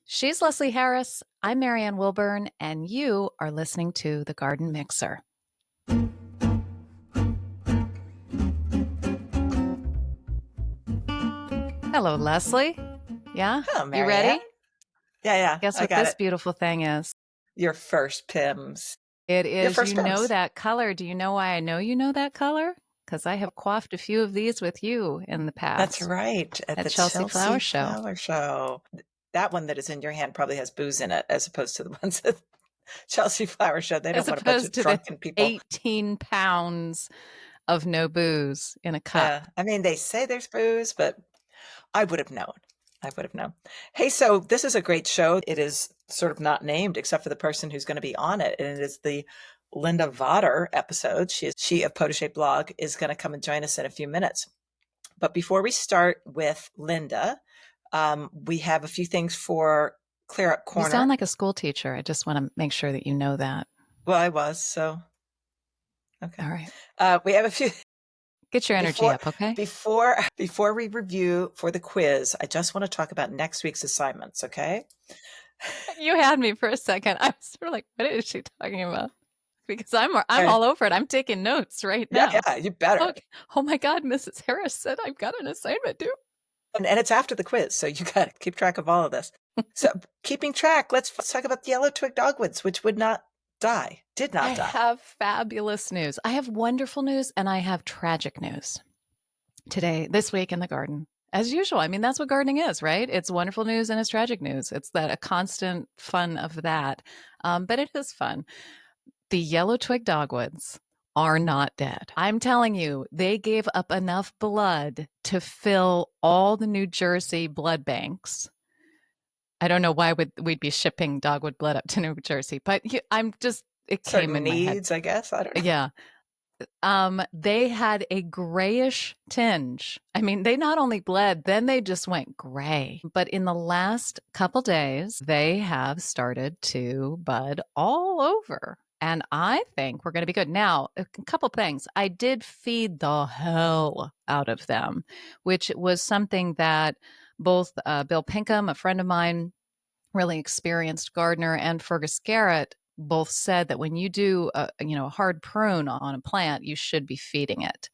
She's Leslie Harris. I'm Marianne Wilburn, and you are listening to The Garden Mixer. Hello, Leslie. Yeah? Hello, You Marianne. ready? Yeah, Guess I what got this it. beautiful thing is? Your first Pims. It Your is, you first know Pims. that color. Do you know why I know you know that color? Because I have quaffed a few of these with you in the That's past right, at at the Chelsea Flower Chelsea Show. Flower Show. That one that is in your hand probably has booze in it, as opposed to the ones at Chelsea Flower Show. They don't As want a bunch opposed of to the drunken people. 18 pounds of no booze in a cup. Yeah, I mean, they say there's booze, but I would have known. I would have known. Hey, so this is a great show. It is sort of not named except for the person who's going to be on it, and it is the Linda Vater episode. She of Potager Blog is going to come and join us in a few minutes. But before we start with Linda, we have a few things for Clear Up You sound Corner. like a school teacher. I just want to make sure that you know that. Well, I was, so okay. All right. We have a few Get your energy before up, okay? before we review for the quiz. I just want to talk about next week's assignments, okay? You had me for a second. I was sort of like, what is she talking about? Because I'm Uh, all over it. I'm taking notes right now. yeah, you better. Okay. Oh my God, Mrs. Harris said I've got an assignment due. And it's after the quiz, so you got to keep track of all of this. So, keeping track, let's talk about the yellow twig dogwoods, which did not die. I Die. have fabulous news. I have wonderful news and I have tragic news today, this week in the garden. As usual. I mean, that's what gardening is, right? It's wonderful news and it's tragic news. It's that a constant fun of that. But it is fun. The yellow twig dogwoods are not dead. I'm telling you, they gave up enough blood to fill all the New Jersey blood banks. I don't know why we'd be shipping dogwood blood up to New Jersey, but I'm just, it came Certain in my head. needs, I guess. I don't know. Yeah. They had a grayish tinge. I mean, they not only bled, then they just went gray. But in the last couple days, they have started to bud all over. And I think we're going to be good. Now, a couple things. I did feed the hell out of them, which was something that both Bill Pinkham, a friend of mine, really experienced gardener, and Fergus Garrett both said that when you do a hard prune on a plant, you should be feeding it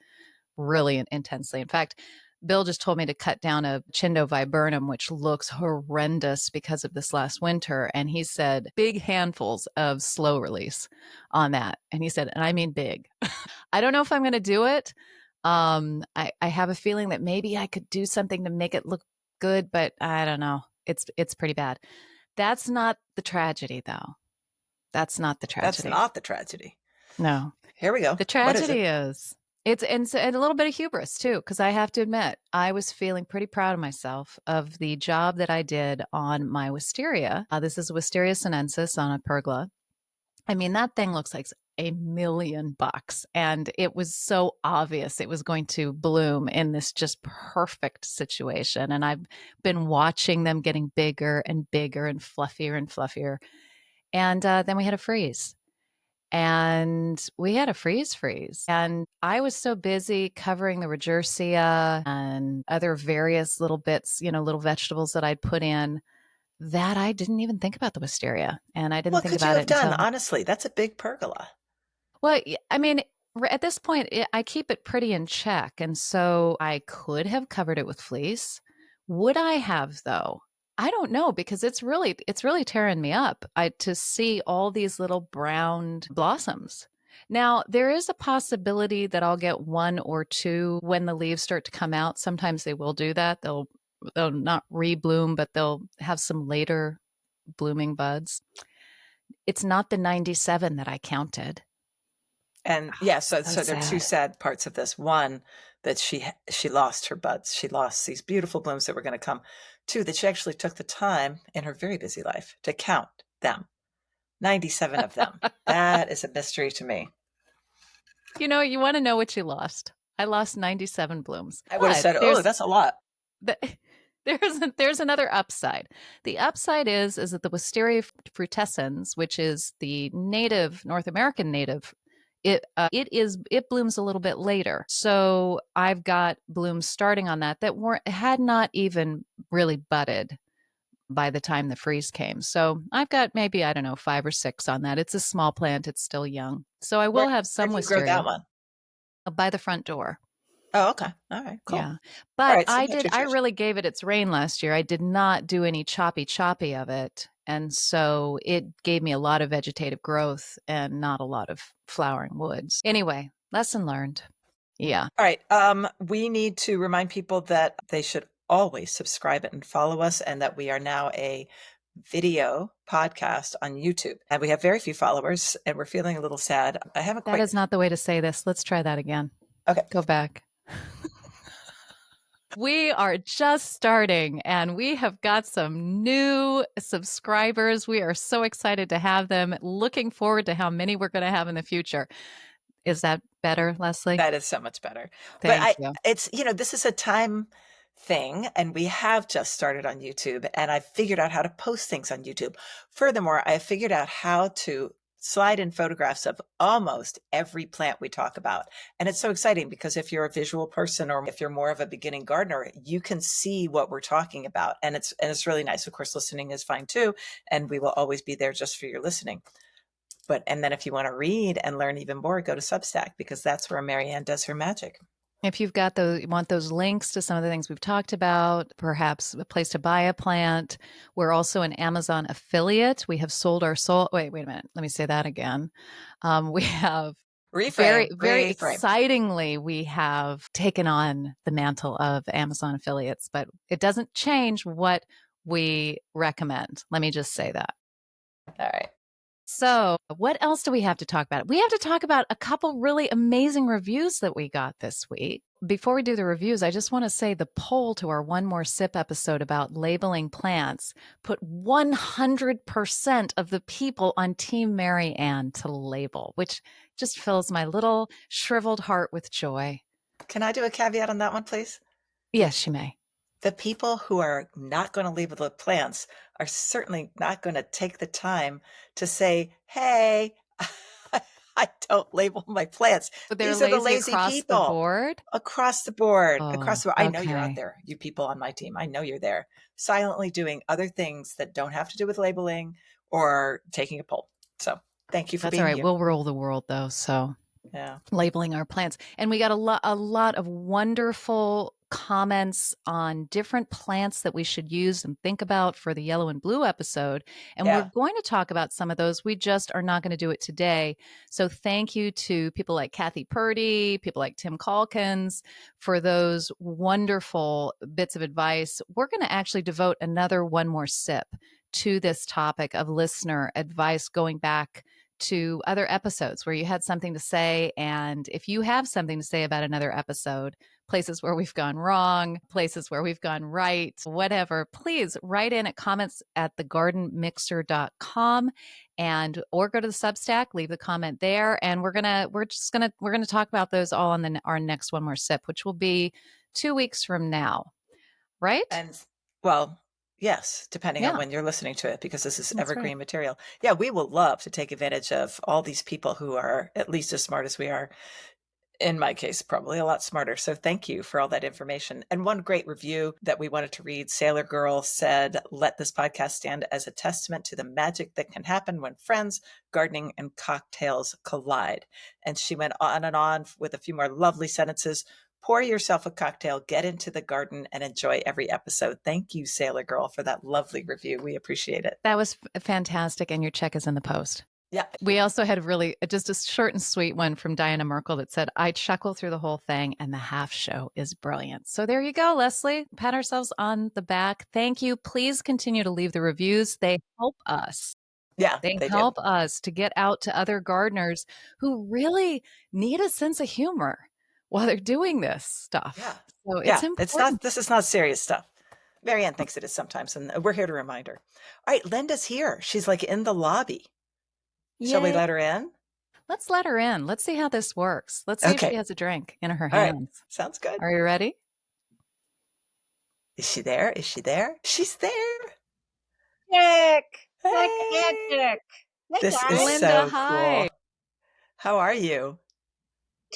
really intensely. In fact, Bill just told me to cut down a Chindo viburnum, which looks horrendous because of this last winter. And he said big handfuls of slow release on that. And he said, and I mean big. I don't know if I'm going to do it. I have a feeling that maybe I could do something to make it look good, but I don't know. It's pretty bad. That's not the tragedy, though. That's not the That's tragedy. not the tragedy. No. Here we go. The What is tragedy it? is and a little bit of hubris too, because I have to admit, I was feeling pretty proud of myself of the job that I did on my wisteria. This is Wisteria sinensis on a pergola. I mean, that thing looks like $1,000,000, and it was so obvious it was going to bloom in this just perfect situation. And I've been watching them getting bigger and bigger and fluffier and fluffier. And then we had a freeze. And we had a freeze. And I was so busy covering the regersia and other various little bits, little vegetables that I'd put in, that I didn't even think about the wisteria. And I didn't What think could you about have it done? until, Honestly, that's a big pergola. well, I mean, at this point, I keep it pretty in check. And so I could have covered it with fleece. Would I have, though? I don't know, because it's really tearing me up to see all these little brown blossoms. Now, there is a possibility that I'll get one or two when the leaves start to come out. Sometimes they will do that. They'll not rebloom, but they'll have some later blooming buds. It's not the 97 that I counted. And Oh, yeah, so so there are two sad. sad parts of this. One, that she lost her buds. She lost these beautiful blooms that were going to come. Two, that she actually took the time in her very busy life to count them. 97 of them. That is a mystery to me. You want to know what you lost. I lost 97 blooms. I would have But said, "Oh, that's a lot." the, there's another upside. The upside is that the Wisteria frutescens, which is the native North American native, it blooms a little bit later. So I've got blooms starting on that had not even really budded by the time the freeze came. So I've got maybe, I don't know, 5 or 6 on that. It's a small plant. It's still young. So I will have Where some do you grow wisteria that one? by the front door. Oh, okay. All right, cool. Yeah. All But right, so no I tradition. really gave it its reign last year. I did not do any choppy of it. And so it gave me a lot of vegetative growth and not a lot of flowering woods. Anyway, lesson learned. Yeah. All right. We need to remind people that they should always subscribe and follow us, and that we are now a video podcast on YouTube. And we have very few followers, and we're feeling a little sad. I haven't That quite. is not the way to say this. Let's try that again. Okay. Go back. We are just starting and we have got some new subscribers. We are so excited to have them. Looking forward to how many we're going to have in the future. Is that better, Leslie? That is so much better. But Thank you. it's, this is a time thing, and we have just started on YouTube, and I figured out how to post things on YouTube. Furthermore, I figured out how to slide in photographs of almost every plant we talk about. And it's so exciting because if you're a visual person, or if you're more of a beginning gardener, you can see what we're talking about. And it's really nice. Of course, listening is fine too, and we will always be there just for your listening. And then if you want to read and learn even more, go to Substack, because that's where Marianne does her magic. If you've got you want those links to some of the things we've talked about, perhaps a place to buy a plant. We're also an Amazon affiliate. We have sold our soul. Wait a minute. Let me say that again. We have very, very Reframe. excitingly, we have taken on the mantle of Amazon affiliates, but it doesn't change what we recommend. Let me just say that. All right. So, what else do we have to talk about? We have to talk about a couple really amazing reviews that we got this week. Before we do the reviews, I just want to say the poll to our One More Sip episode about labeling plants put 100% of the people on Team Marianne to label, which just fills my little shriveled heart with joy. Can I do a caveat on that one, please? Yes, you may. The people who are not going to label the plants are certainly not going to take the time to say, hey, I don't label my plants. But they're These are the lazy lazy across the people. board. Across the board. Oh, I know you're out okay. there, you people on my team. I know you're there, silently doing other things that don't have to do with labeling or taking a poll. So thank you for That's all being right. you. We'll rule the world, though. So Yeah. labeling our plants. And we got a lot of wonderful comments on different plants that we should use and think about for the yellow and blue episode. And we're Yeah. going to talk about some of those. We just are not going to do it today. So thank you to people like Kathy Purdy, people like Tim Calkins for those wonderful bits of advice. We're going to actually devote another One More Sip to this topic of listener advice going back to other episodes where you had something to say. And if you have something to say about another episode, places where we've gone wrong, places where we've gone right, whatever, please write in at comments at thegardenmixer.com and or go to the Substack, leave the comment there. And we're gonna talk about those all on our next One More Sip, which will be 2 weeks from now. Right? And well, yes, depending on Yeah, when you're listening to it, because this is that's right. evergreen material. Yeah, we will love to take advantage of all these people who are at least as smart as we are. In my case, probably a lot smarter. So thank you for all that information. And one great review that we wanted to read, Sailor Girl said, let this podcast stand as a testament to the magic that can happen when friends, gardening, and cocktails collide. And she went on and on with a few more lovely sentences. Pour yourself a cocktail, get into the garden, and enjoy every episode. Thank you, Sailor Girl, for that lovely review. We appreciate it. That was fantastic. And your check is in the post. Yeah. We also had really just a short and sweet one from Diana Merkel that said, I chuckle through the whole thing and the half show is brilliant. So there you go, Leslie. Pat ourselves on the back. Thank you. Please continue to leave the reviews. They help us. Yeah, They they do. help us to get out to other gardeners who really need a sense of humor while they're doing this stuff. Yeah. So it's Yeah. important. This is not serious stuff. Marianne thinks it is sometimes, and we're here to remind her. All right, Linda's here. She's like in the lobby. Shall we Yay. let her in? Let's let her in. Let's see how this works. Let's see if Okay. she has a drink in her All right. hands. Sounds good. Are you ready? Is she there? Is she there? She's there. Magic. Like Hey. magic. Hey This is guys. Linda, so hi. cool. How are you?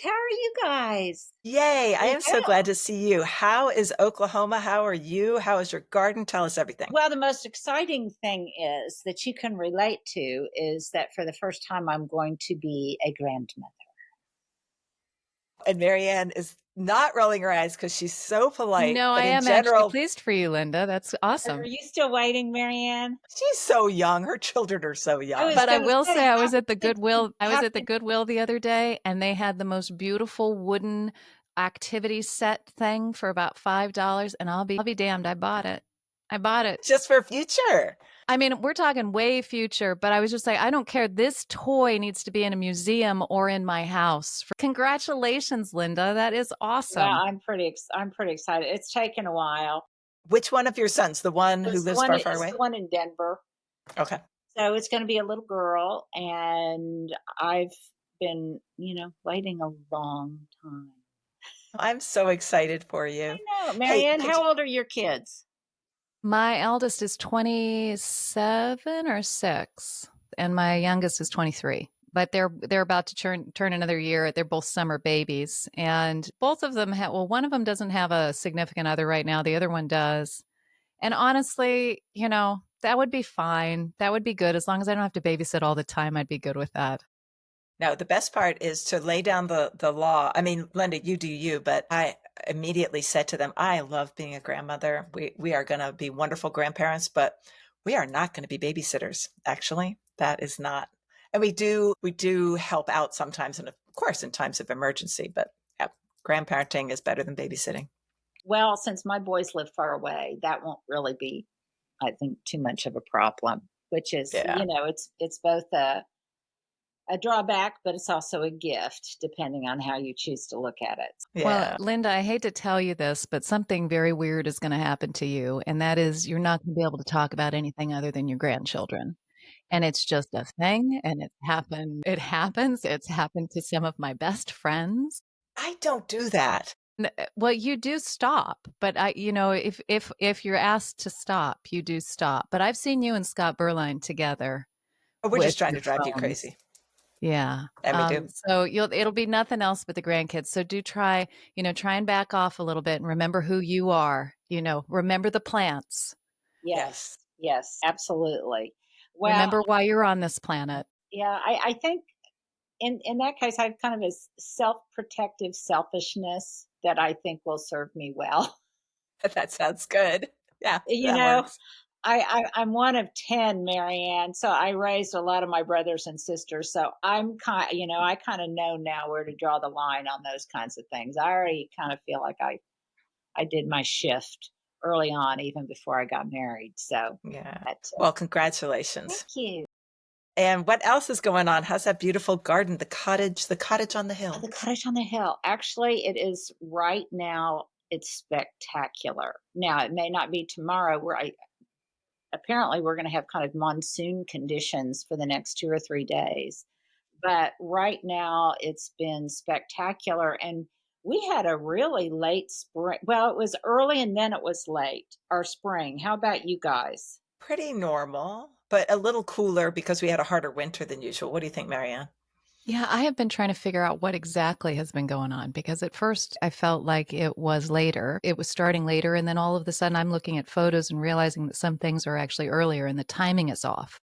How are you guys? Yay, I am so glad Well, to see you. How is Oklahoma? How are you? How is your garden? Tell us everything. well, the most exciting thing is that you can relate to is that for the first time, I'm going to be a grandmother. And Marianne is not rolling her eyes because she's so polite, No, I but in am actually general, pleased for you, Linda. That's Are awesome. you still waiting, Marianne? she's so young. Her children are so I young. was But I going to will say, say I was at the happy. Goodwill the other day and they had the most beautiful wooden activity set thing for about $5 and I'll be damned, I bought it. I bought it. Just for future. I mean, we're talking way future, but I was just like, I don't care. This toy needs to be in a museum or in my house. Congratulations, Linda. That is Well, awesome. I'm pretty excited. It's taken a while. Which one of your sons? The one who It's the lives one. far, far It's the away? one in Denver. Okay. So it's going to be a little girl, and I've been, waiting a long time. I'm so excited for I you. know, Hey, Marianne. How old are your kids? My eldest is 27 or 6, and my youngest is 23. But they're about to turn another year. They're both summer babies, and both of them have. Well, one of them doesn't have a significant other right now. The other one does. And honestly, that would be fine. That would be good as long as I don't have to babysit all the time. I'd be good with that. no, the best part is to lay down the law. I mean, Linda, you do you, but I immediately said to them, I love being a grandmother. We are going to be wonderful grandparents, but we are not going to be babysitters. Actually, that is not. And we do help out sometimes, and of course, in times of emergency. But yeah, grandparenting is better than babysitting. Well, since my boys live far away, that won't really be, I think, too much of a problem. Which is, Yeah, it's both a drawback, but it's also a gift, depending on how you choose to look at it. Well, yeah. Linda, I hate to tell you this, but something very weird is going to happen to you. And that is you're not going to be able to talk about anything other than your grandchildren. And it's just a thing. And it's happened. It happens. It's happened to some of my best friends. I don't do that. Well, you do stop, but if you're asked to stop, you do stop. But I've seen you and Scott Berline together Oh, we're with just trying your to drive you phones. crazy, Yeah. and we do. So it'll be nothing else but the grandkids. So do try and back off a little bit and remember who you are. Remember the plants. Yes. Yes, yes, absolutely. Well, Remember why you're on this planet. yeah, I think in that case, I have kind of a self-protective selfishness that I think will serve me well. That sounds good. Yeah, You that know, works. I'm one of 10, Marianne. So I raised a lot of my brothers and sisters. So I kind of know now where to draw the line on those kinds of things. I already kind of feel like I did my shift early on, even before I got married. So Yeah. that's Well, thank congratulations. you. And what else is going on? How's that beautiful garden, the cottage on the hill? The cottage on the hill. Actually, it is right now. It's spectacular. Now, it may not be tomorrow where I apparently we're going to have kind of monsoon conditions for the next 2 or 3 days. But right now, it's been spectacular. And we had a really late spring. Well, it was early and then it was late, our spring. How about you guys? Pretty normal, but a little cooler because we had a harder winter than usual. What do you think, Marianne? Yeah, I have been trying to figure out what exactly has been going on because at first I felt like it was later. It was starting later. And then all of a sudden I'm looking at photos and realizing that some things are actually earlier and the timing is off.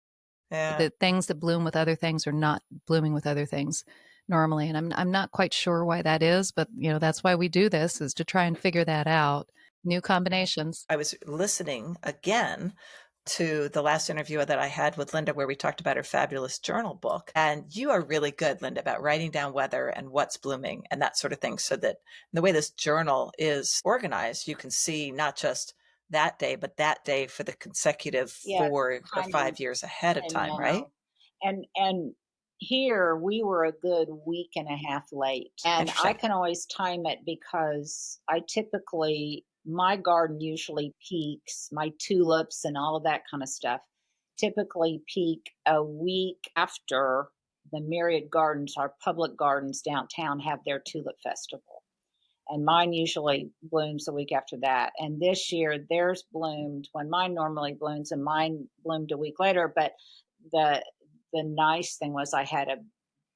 Yeah. The things that bloom with other things are not blooming with other things normally. And I'm not quite sure why that is, but that's why we do this is to try and figure that out. New combinations. I was listening again to the last interview that I had with Linda, where we talked about her fabulous journal book. And you are really good, Linda, about writing down weather and what's blooming and that sort of thing. So that the way this journal is organized, you can see not just that day, but that day for the consecutive Yeah, 4 or 5 years ahead of I time, right? know. And here we were a good week and a half late. And I Interesting. can always time it because my garden usually peaks, my tulips and all of that kind of stuff typically peak a week after the Myriad Gardens, our public gardens downtown, have their tulip festival. And mine usually blooms a week after that. And this year theirs bloomed when mine normally blooms, and mine bloomed a week later. But the the nice thing was I had a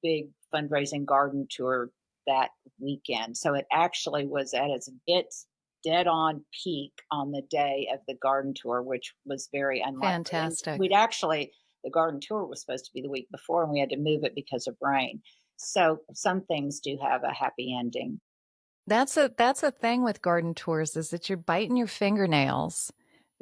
big fundraising garden tour that weekend. So it actually was at its dead on peak on the day of the garden tour, which was very unlikely. And Fantastic. the garden tour was supposed to be the week before, and we had to move it because of rain. So some things do have a happy ending. That's a thing with garden tours is that you're biting your fingernails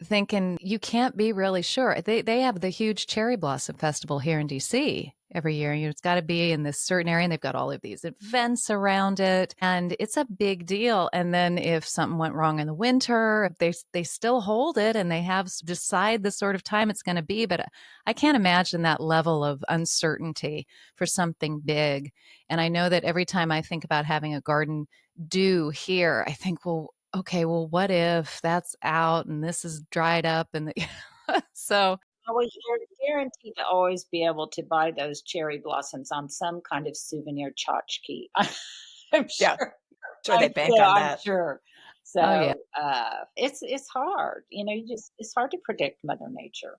thinking you can't be really sure. They have the huge cherry blossom festival here in DC every year. It's got to be in this certain area, and they've got all of these events around it, and it's a big deal. And then if something went wrong in the winter, they still hold it, and they have decide the sort of time it's going to be. But I can't imagine that level of uncertainty for something big. And I know that every time I think about having a garden do here, I think, well, okay, well, what if that's out and this is dried up and so Well, you're guaranteed to always be able to buy those cherry blossoms on some kind of souvenir tchotchke. I'm Yeah, sure. sure they bank on I'm that. sure. oh yeah. So it's hard. It's hard to predict Mother Nature.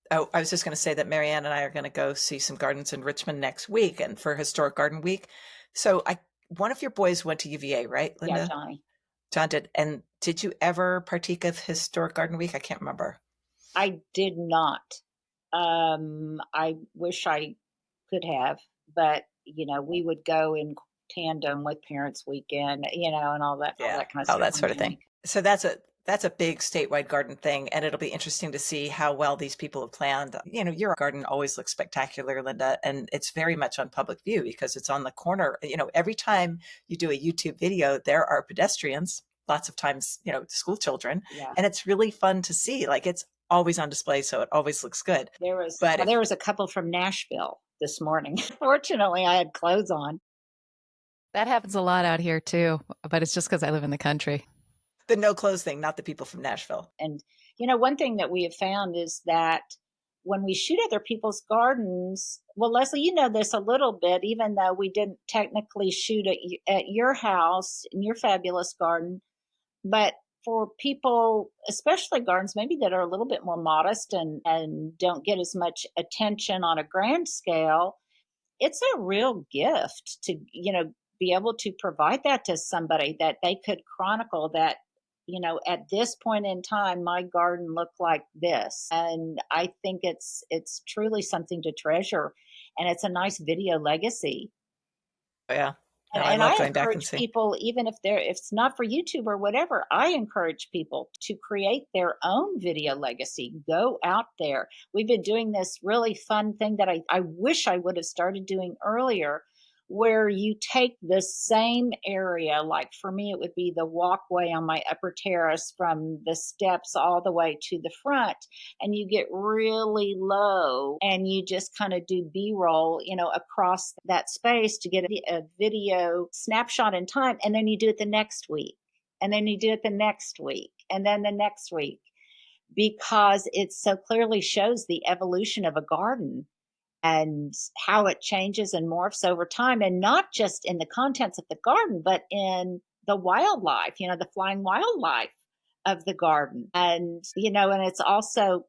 Oh, I was just going to say that Marianne and I are going to go see some gardens in Richmond next week and for Historic Garden Week. So one of your boys went to UVA, right, Yeah, Linda? Johnny. John did. And did you ever partake of Historic Garden Week? I can't remember. I did not. I wish I could have, but we would go in tandem with Parents Weekend, and all Yeah. that kind of Oh, stuff that on sort of thing. Tonic. So that's a big statewide garden thing, and it'll be interesting to see how well these people have planned. Your garden always looks spectacular, Linda, and it's very much on public view because it's on the corner. Every time you do a YouTube video, there are pedestrians, lots of times, school children, Yeah. and it's really fun to see. Like it's always on display, so it always looks good. But There was a couple from Nashville this morning. Fortunately, I had clothes on. That happens a lot out here too, but it's just because I live in the country. the no clothes thing, not the people from Nashville. And one thing that we have found is that when we shoot other people's gardens, well, Leslie, you know this a little bit, even though we didn't technically shoot at your house in your fabulous garden, but for people, especially gardens maybe that are a little bit more modest and don't get as much attention on a grand scale, it's a real gift to be able to provide that to somebody that they could chronicle that at this point in time my garden looked like this. And I think it's truly something to treasure, and it's a nice video legacy. Oh, yeah. No, I And love I going back and encourage seeing. people, even if it's not for YouTube or whatever, I encourage people to create their own video legacy. Go out there. We've been doing this really fun thing that I wish I would have started doing earlier, where you take the same area, like for me, it would be the walkway on my upper terrace from the steps all the way to the front, and you get really low and you just kind of do B-roll, across that space to get a video snapshot in time. And then you do it the next week. And then you do it the next week. And then the next week. Because it so clearly shows the evolution of a garden and how it changes and morphs over time, and not just in the contents of the garden, but in the wildlife, the flying wildlife of the garden. And it's also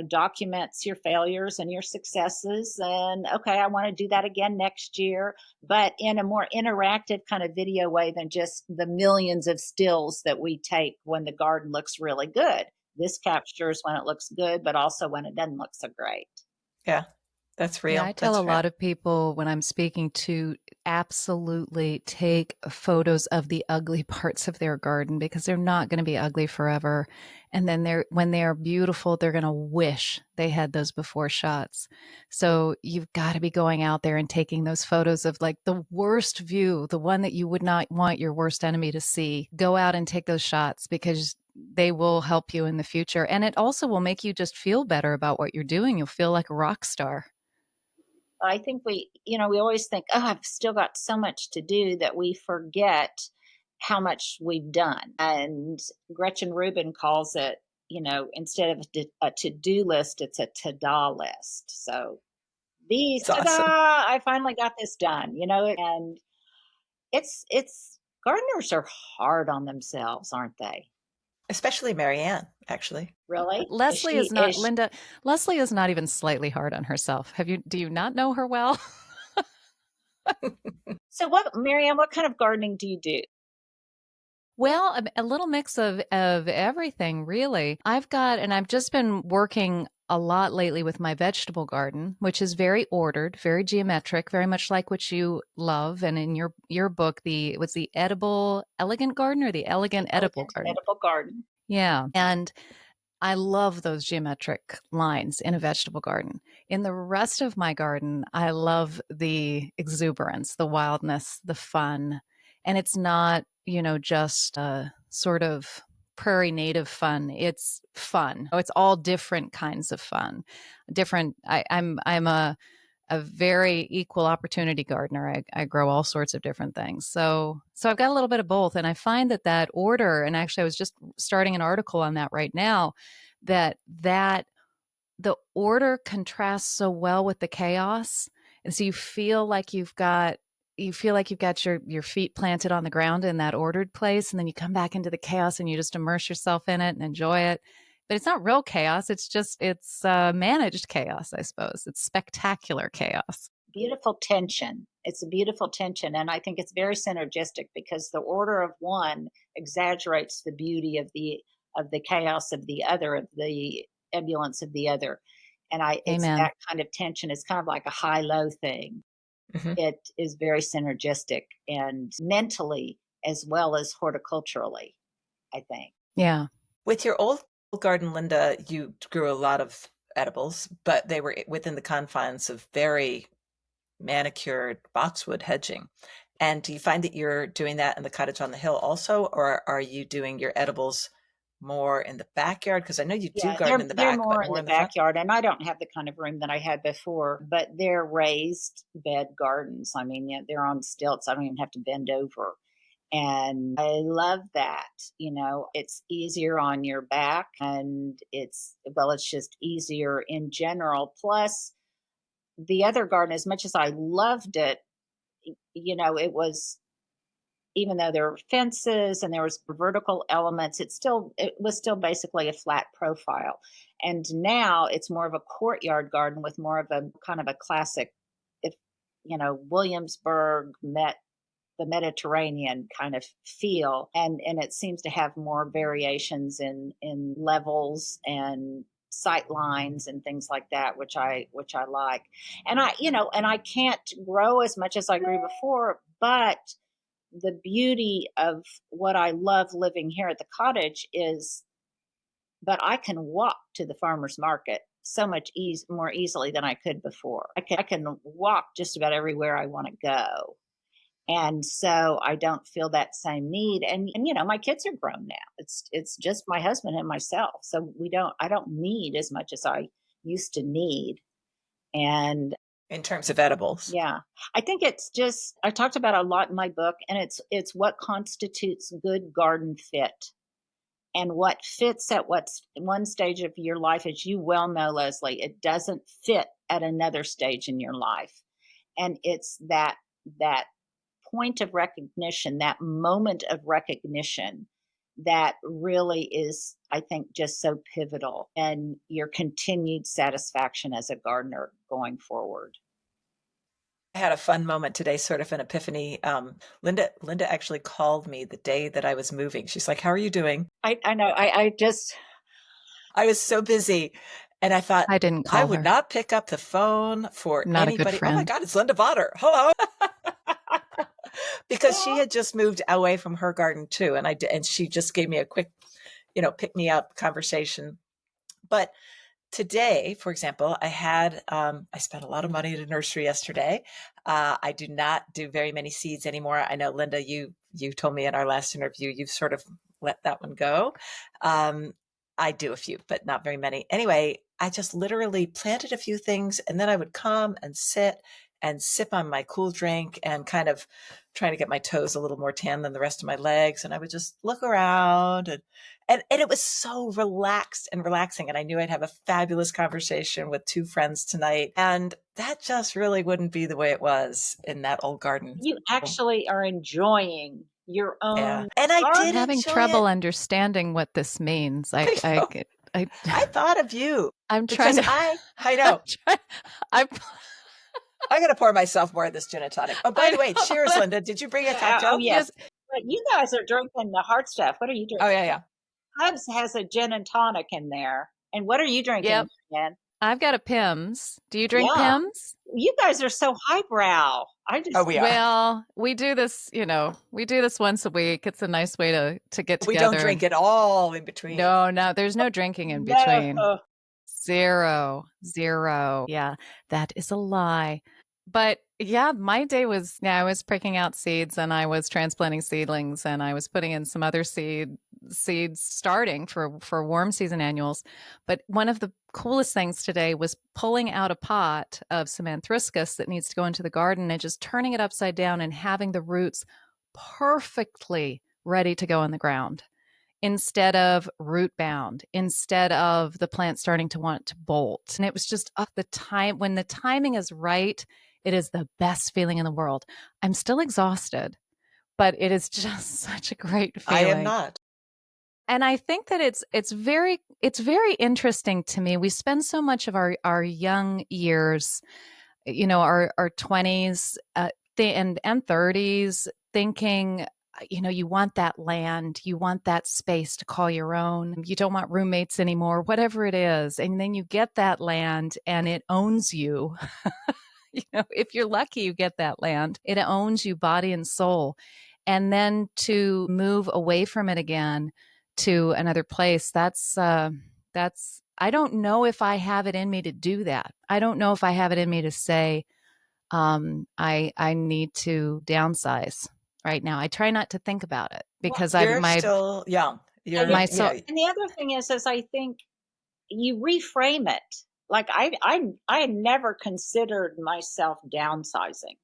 documents your failures and your successes, and okay, I want to do that again next year, but in a more interactive kind of video way than just the millions of stills that we take when the garden looks really good. This captures when it looks good, but also when it doesn't look so great. Yeah, that's Yeah, real. I tell a That's real. lot of people when I'm speaking to absolutely take photos of the ugly parts of their garden because they're not going to be ugly forever. And then when they're beautiful, they're going to wish they had those before shots. So you've got to be going out there and taking those photos of like the worst view, the one that you would not want your worst enemy to see. Go out and take those shots because they will help you in the future. And it also will make you just feel better about what you're doing. You'll feel like a rock star. I think we always think, oh, I've still got so much to do, that we forget how much we've done. And Gretchen Rubin calls it, instead of a to-do list, it's a ta-da list. So It's ta-da, awesome. I finally got this done, and it's gardeners are hard on themselves, aren't they? Especially Marianne, actually. Really? Leslie is not, Is Linda, Leslie is not even slightly hard on herself. Do you not know her well? So Marianne, what kind of gardening do you do? Well, a little mix of everything, really. I've just been working a lot lately with my vegetable garden, which is very ordered, very geometric, very much like what you love. And in your book, was the edible elegant garden or the elegant edible Elegant garden? edible garden. Yeah. And I love those geometric lines in a vegetable garden. In the rest of my garden, I love the exuberance, the wildness, the fun. And it's not, just a sort of prairie native fun. It's fun. It's all different kinds of fun. Different I'm a very equal opportunity gardener. I grow all sorts of different things. So I've got a little bit of both. And I find that order, and actually I was just starting an article on that right now, that the order contrasts so well with the chaos. And so you feel like you've got your feet planted on the ground in that ordered place, and then you come back into the chaos and you just immerse yourself in it and enjoy it. But it's not real chaos. It's managed chaos, I suppose. It's spectacular chaos. Beautiful tension. It's a beautiful tension. And I think it's very synergistic because the order of one exaggerates the beauty of the chaos of the other, of the ebullience of the other. And it's Amen. that kind of tension. It's kind of like a high-low thing. Mhm. It is very synergistic and mentally as well as horticulturally, I think. Yeah. With your old garden, Linda, you grew a lot of edibles, but they were within the confines of very manicured boxwood hedging. And do you find that you're doing that in the cottage on the hill also, or are you doing your edibles more in the backyard? Because I know you do Yeah, garden in the they're back, but more in more the in the front. backyard, and I don't have the kind of room that I had before, but they're raised bed gardens. I mean, yeah, they're on stilts. I don't even have to bend over. And I love that. It's easier on your back and it's just easier in general. Plus, the other garden, as much as I loved it, it was, even though there were fences and there was vertical elements, it was still basically a flat profile. And now it's more of a courtyard garden with more of a kind of a classic, if Williamsburg met the Mediterranean kind of feel, and it seems to have more variations in levels and sight lines and things like that, which I like. And I can't grow as much as I grew before, but the beauty of what I love living here at the cottage is that I can walk to the farmer's market so much more easily than I could before. I can walk just about everywhere I want to go. And so I don't feel that same need. And my kids are grown now. It's just my husband and myself. So I don't need as much as I used to need. And In terms of edibles. yeah, I think it's just, I talked about a lot in my book, and it's what constitutes good garden fit, and what fits at what's one stage of your life, as you well know, Leslie, it doesn't fit at another stage in your life. And it's that point of recognition, that moment of recognition, that really is, I think, just so pivotal and your continued satisfaction as a gardener going forward. I had a fun moment today, sort of an epiphany. Linda actually called me the day that I was moving. She's like, "How are you doing?" I know. I just, I was so busy, and I thought I didn't I call would her. not pick up the phone for Not a good anybody. Oh my friend. God, it's Linda Vater. Hello. Because she well, had just moved away from her garden too, and she just gave me a quick, pick me up conversation. But today, for example, I spent a lot of money at a nursery yesterday. I do not do very many seeds anymore. I know, Linda, you told me in our last interview you've sort of let that one go. I do a few, but not very many. Anyway, I just literally planted a few things, and then I would come and sit and sip on my cool drink and kind of trying to get my toes a little more tan than the rest of my legs. And I would just look around, and it was so relaxed and relaxing. And I knew I'd have a fabulous conversation with two friends tonight. And that just really wouldn't be the way it was in that old garden. you actually are enjoying your Yeah. own And I I'm did garden. having enjoy trouble it. understanding what this means. I know. I I thought of you I'm trying because to I I'm know. trying, I'm I'm going to pour myself more of this gin and tonic. Oh, by the way, cheers, Linda. Did you bring a Oh, cocktail? yes. Yes. But you guys are drinking the hard stuff. What are you Oh, drinking? yeah. Hubs has a gin and tonic in there. And what are you drinking, Yep. Marianne? I've got a Pimm's. Do you drink Yeah. Pimm's? You guys are so highbrow. I just Oh, we are. Well, we do this, we do this once a week. It's a nice way to get We don't together. drink it all in between. No, there's no drinking in between. no. Zero. Yeah, that is a lie. But yeah, my day was, I was pricking out seeds and I was transplanting seedlings and I was putting in some other seeds starting for warm season annuals. But one of the coolest things today was pulling out a pot of some anthriscus that needs to go into the garden and just turning it upside down and having the roots perfectly ready to go in the ground, instead of root bound, instead of the plant starting to want to bolt. And it was just the time, when the timing is right, it is the best feeling in the world. I'm still exhausted, but it is just such a great feeling. I am not. And I think that it's very interesting to me. We spend so much of our young years, our 20s and 30s thinking, you want that land, you want that space to call your own. You don't want roommates anymore, whatever it is. And then you get that land and it owns you. If you're lucky, you get that land. It owns you body and soul. And then to move away from it again to another place, that's I don't know if I have it in me to do that. I don't know if I have it in me to say, I need to downsize right now. I try not to think about it because You're still young. And my the other thing is I think you reframe it. Like I had never considered myself downsizing.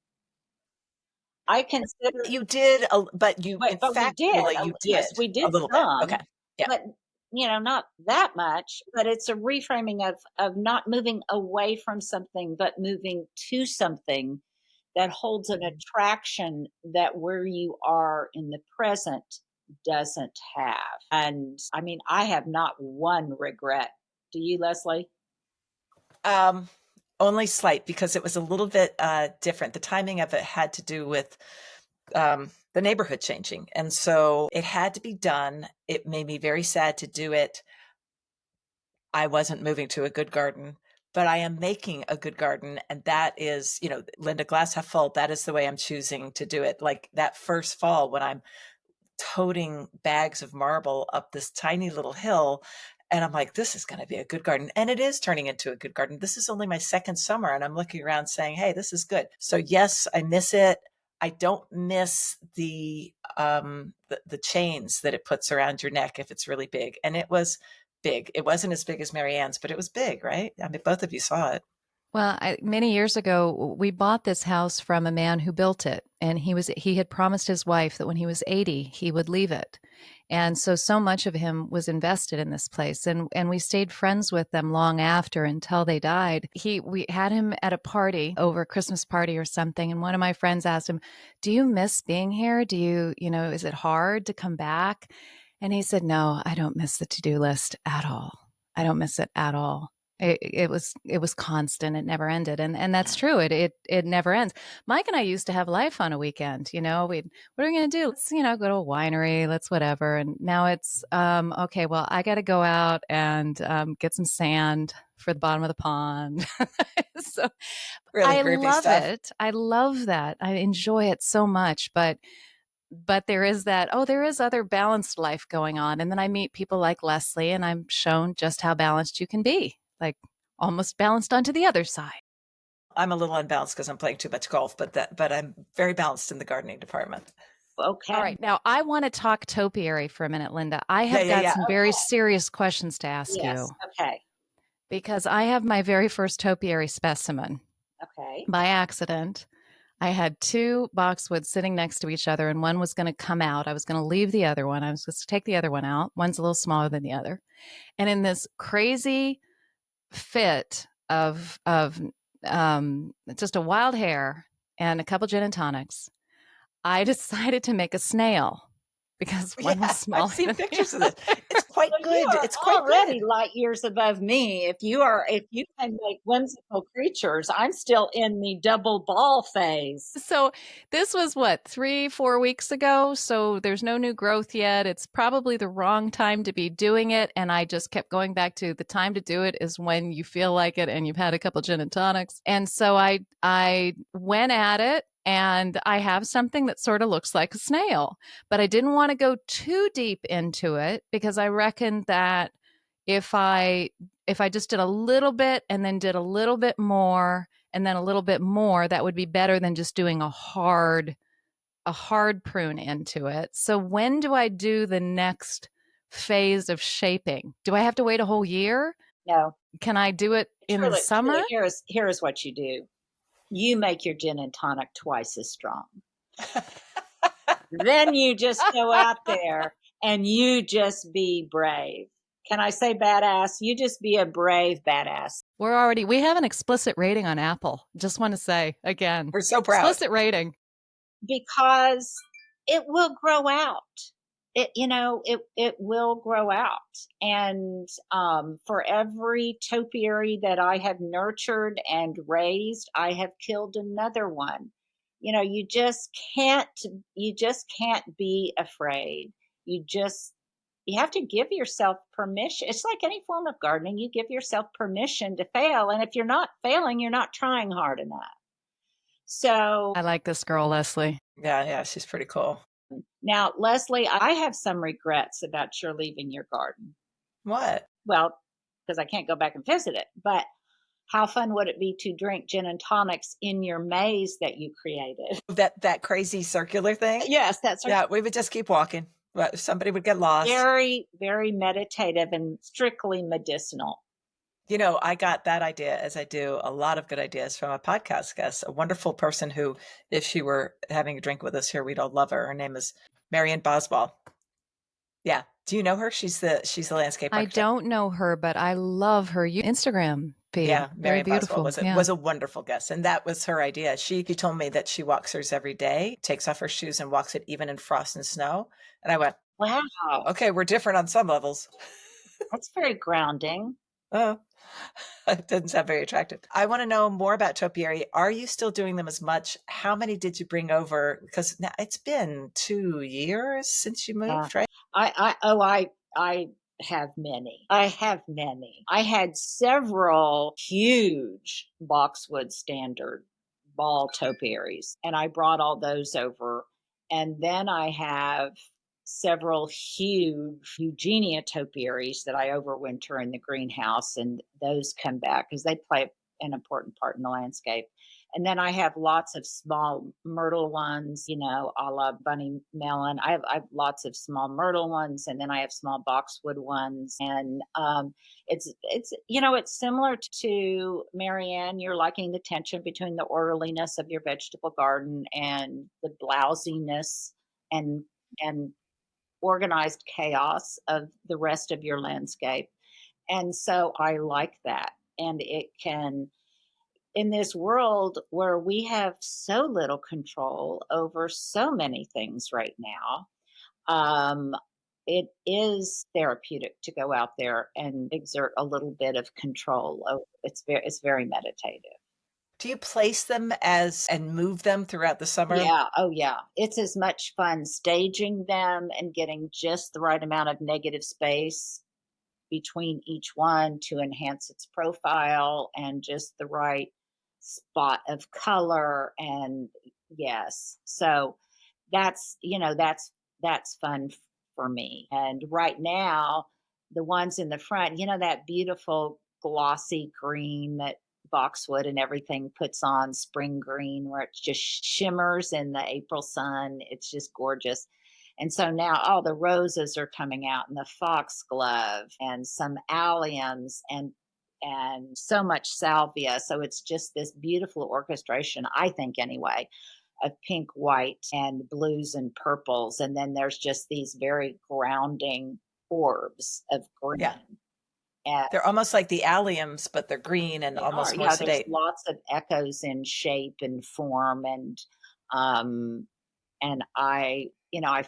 I consider You did, but you, in but fact, we did. you did Yes, we did a little some, bit. Okay. Yeah. but not that much. But it's a reframing of not moving away from something, but moving to something that holds an attraction that where you are in the present doesn't have. And I mean, I have not one regret. Do you, Leslie? Only slight, because it was a little bit different. The timing of it had to do with the neighborhood changing. And so it had to be done. It made me very sad to do it. I wasn't moving to a good garden, but I am making a good garden. And that is, Linda, glass half full. That is the way I'm choosing to do it. Like that first fall when I'm toting bags of marble up this tiny little hill. And I'm like, this is going to be a good garden. And it is turning into a good garden. This is only my second summer. And I'm looking around saying, hey, this is good. So yes, I miss it. I don't miss the chains that it puts around your neck if it's really big. And it was big. It wasn't as big as Marianne's, but it was big, right? I mean, both of you saw it. Well, many years ago, we bought this house from a man who built it, and he had promised his wife that when he was 80, he would leave it. And so much of him was invested in this place, and we stayed friends with them long after until they died. We had him at a party, over a Christmas party or something, and one of my friends asked him, "Do you miss being here? Do you, is it hard to come back?" And he said, "No, I don't miss the to-do list at all. I don't miss it at all." It was constant. It never ended. And that's true. It never ends. Mike and I used to have life on a weekend, what are we going to do? Let's, go to a winery, let's whatever. And now it's, okay, well, I got to go out and get some sand for the bottom of the pond. So Really I groovy love stuff. it. I love that. I enjoy it so much, but there is there is other balanced life going on. And then I meet people like Leslie and I'm shown just how balanced you can be. Like almost balanced onto the other side. I'm a little unbalanced because I'm playing too much golf, but I'm very balanced in the gardening department. Okay. All right. Now I want to talk topiary for a minute, Linda. I have got some very serious questions to ask you. Okay. Because I have my very first topiary specimen. Okay. By accident. I had two boxwoods sitting next to each other and one was going to come out. I was going to leave the other one. I was just to take the other one out. One's a little smaller than the other. And in this crazy fit of just a wild hair and a couple gin and tonics, I decided to make a snail because one was small. I've seen pictures of this. It's quite Well, you good. are It's quite already good. light years above me. If you can make whimsical creatures, I'm still in the double ball phase. So this was what, 3, 4 weeks ago. So there's no new growth yet. It's probably the wrong time to be doing it. And I just kept going back to the time to do it is when you feel like it and you've had a couple gin and tonics. And so I went at it. And I have something that sort of looks like a snail, but I didn't want to go too deep into it because I reckoned that if I just did a little bit and then did a little bit more and then a little bit more, that would be better than just doing a hard prune into it. So when do I do the next phase of shaping? Do I have to wait a whole year? No, Can I do it in the summer? here is what you do. You make your gin and tonic twice as strong. Then you just go out there and you just be brave. Can I say badass? You just be a brave badass. We have an explicit rating on Apple. Just want to say again, We're so proud. explicit rating. Because it will grow out. It will grow out. And for every topiary that I have nurtured and raised, I have killed another one. You just can't be afraid. You have to give yourself permission. It's like any form of gardening. You give yourself permission to fail. And if you're not failing, you're not trying hard enough. So I like this girl, Leslie. Yeah, she's pretty cool. now, Leslie, I have some regrets about your leaving your garden. What? Well, because I can't go back and visit it, but how fun would it be to drink gin and tonics in your maze that you created? That crazy circular thing? Yes, that's Yeah, we would just keep walking. But somebody would get lost. very, very meditative and strictly medicinal. I got that idea, as I do a lot of good ideas, from a podcast guest, a wonderful person who, if she were having a drink with us here, we'd all love her. Her name is Marianne Boswell. Yeah. Do you know her? She's the landscape I architect. don't know her, but I love her Instagram feed. Yeah, Very Marianne Boswell beautiful. was a wonderful guest, and that was her idea. She told me that she walks hers every day, takes off her shoes and walks it even in frost and snow. And I went, Wow, okay, we're different on some levels. that's very grounding. Oh, it doesn't sound very attractive. I want to know more about Topiary. Are you still doing them as much? How many did you bring over? Because now it's been 2 years since you moved, right? I have many. I have many. I had several huge boxwood standard ball topiaries, and I brought all those over. And then I have several huge Eugenia topiaries that I overwinter in the greenhouse, and those come back because they play an important part in the landscape. And then I have lots of small myrtle ones, a la bunny melon. I have lots of small myrtle ones, and then I have small boxwood ones. And it's similar to Marianne. You're liking the tension between the orderliness of your vegetable garden and the blousiness and organized chaos of the rest of your landscape. And so I like that. And it can, in this world where we have so little control over so many things right now, it is therapeutic to go out there and exert a little bit of control. It's very meditative. Do you place them and move them throughout the summer? Yeah. Oh, yeah. It's as much fun staging them and getting just the right amount of negative space between each one to enhance its profile and just the right spot of color. And yes, so that's fun for me. And right now, the ones in the front, that beautiful glossy green that boxwood and everything puts on, spring green, where it just shimmers in the April sun. It's just gorgeous. And so now all the roses are coming out, and the foxglove and some alliums and so much salvia. So it's just this beautiful orchestration, I think anyway, of pink, white, and blues and purples. And then there's just these very grounding orbs of green. Yeah. And They're almost like the alliums, but they're green and almost more there's sedate. lots of echoes in shape and form, and I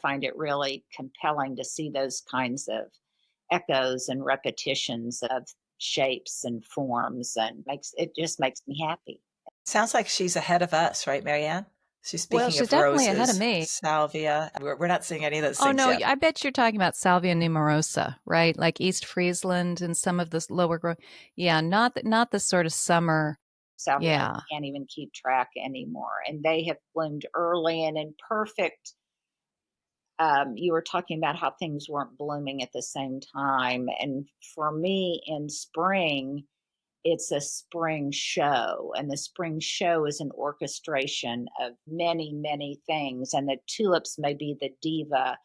find it really compelling to see those kinds of echoes and repetitions of shapes and forms, and just makes me happy. Sounds like she's ahead of us, right, Marianne? She's Well, speaking she's of definitely ahead of roses, me. salvia. We're not seeing any of those Oh things no, yet. I bet you're talking about Salvia numerosa, right? Like East Friesland and some of this lower growth. Yeah, not the sort of summer. Salvia, I Yeah. can't even keep track anymore, and they have bloomed early and in perfect. You were talking about how things weren't blooming at the same time, and for me, in spring, it's a spring show, and the spring show is an orchestration of many, many things, and the tulips may be the diva,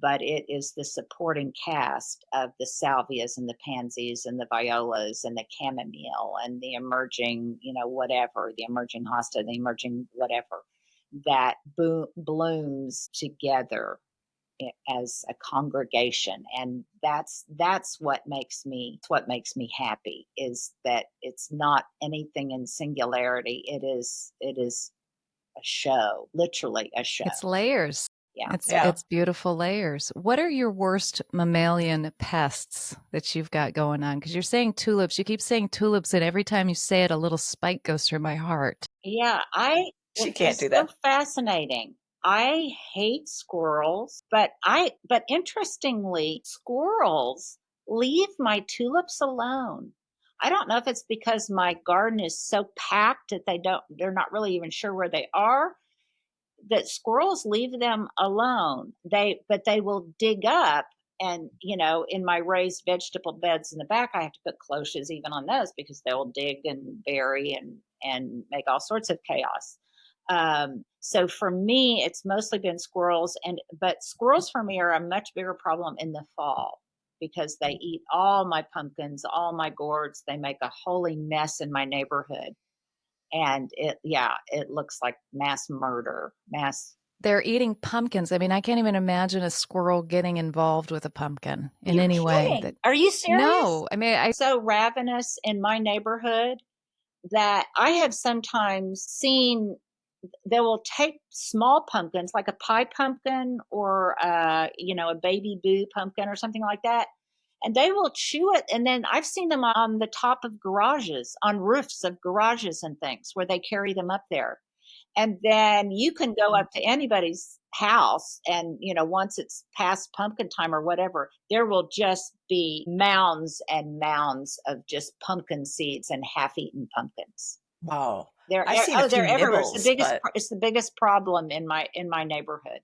but it is the supporting cast of the salvias and the pansies and the violas and the chamomile and the emerging, whatever, the emerging hosta, the emerging whatever, that blooms together as a congregation, and that's what makes me happy, is that it's not anything in singularity. It is a show, literally a show. It's layers. Yeah. It's beautiful layers. What are your worst mammalian pests that you've got going on? Because you're saying tulips. You keep saying tulips, and every time you say it, a little spike goes through my heart. Yeah, She can't it's do so that. fascinating. I hate squirrels, but interestingly, squirrels leave my tulips alone. I don't know if it's because my garden is so packed that they're not really even sure where they are, that squirrels leave them alone. But they will dig up, and in my raised vegetable beds in the back, I have to put cloches even on those, because they'll dig and bury and make all sorts of chaos. So for me, it's mostly been squirrels, but squirrels for me are a much bigger problem in the fall, because they eat all my pumpkins, all my gourds. They make a holy mess in my neighborhood, and it looks like mass murder, mass. They're eating pumpkins. I mean, I can't even imagine a squirrel getting involved with a pumpkin in You're any way. kidding. Are you serious? No, I mean, I So ravenous in my neighborhood that I have sometimes seen they will take small pumpkins, like a pie pumpkin or a baby boo pumpkin or something like that, and they will chew it. And then I've seen them on the top of garages, on roofs of garages and things, where they carry them up there. And then you can go up to anybody's house, and once it's past pumpkin time or whatever, there will just be mounds and mounds of just pumpkin seeds and half-eaten pumpkins. Wow. They're I've seen a they're few everywhere. nibbles, but It's the biggest problem in my neighborhood.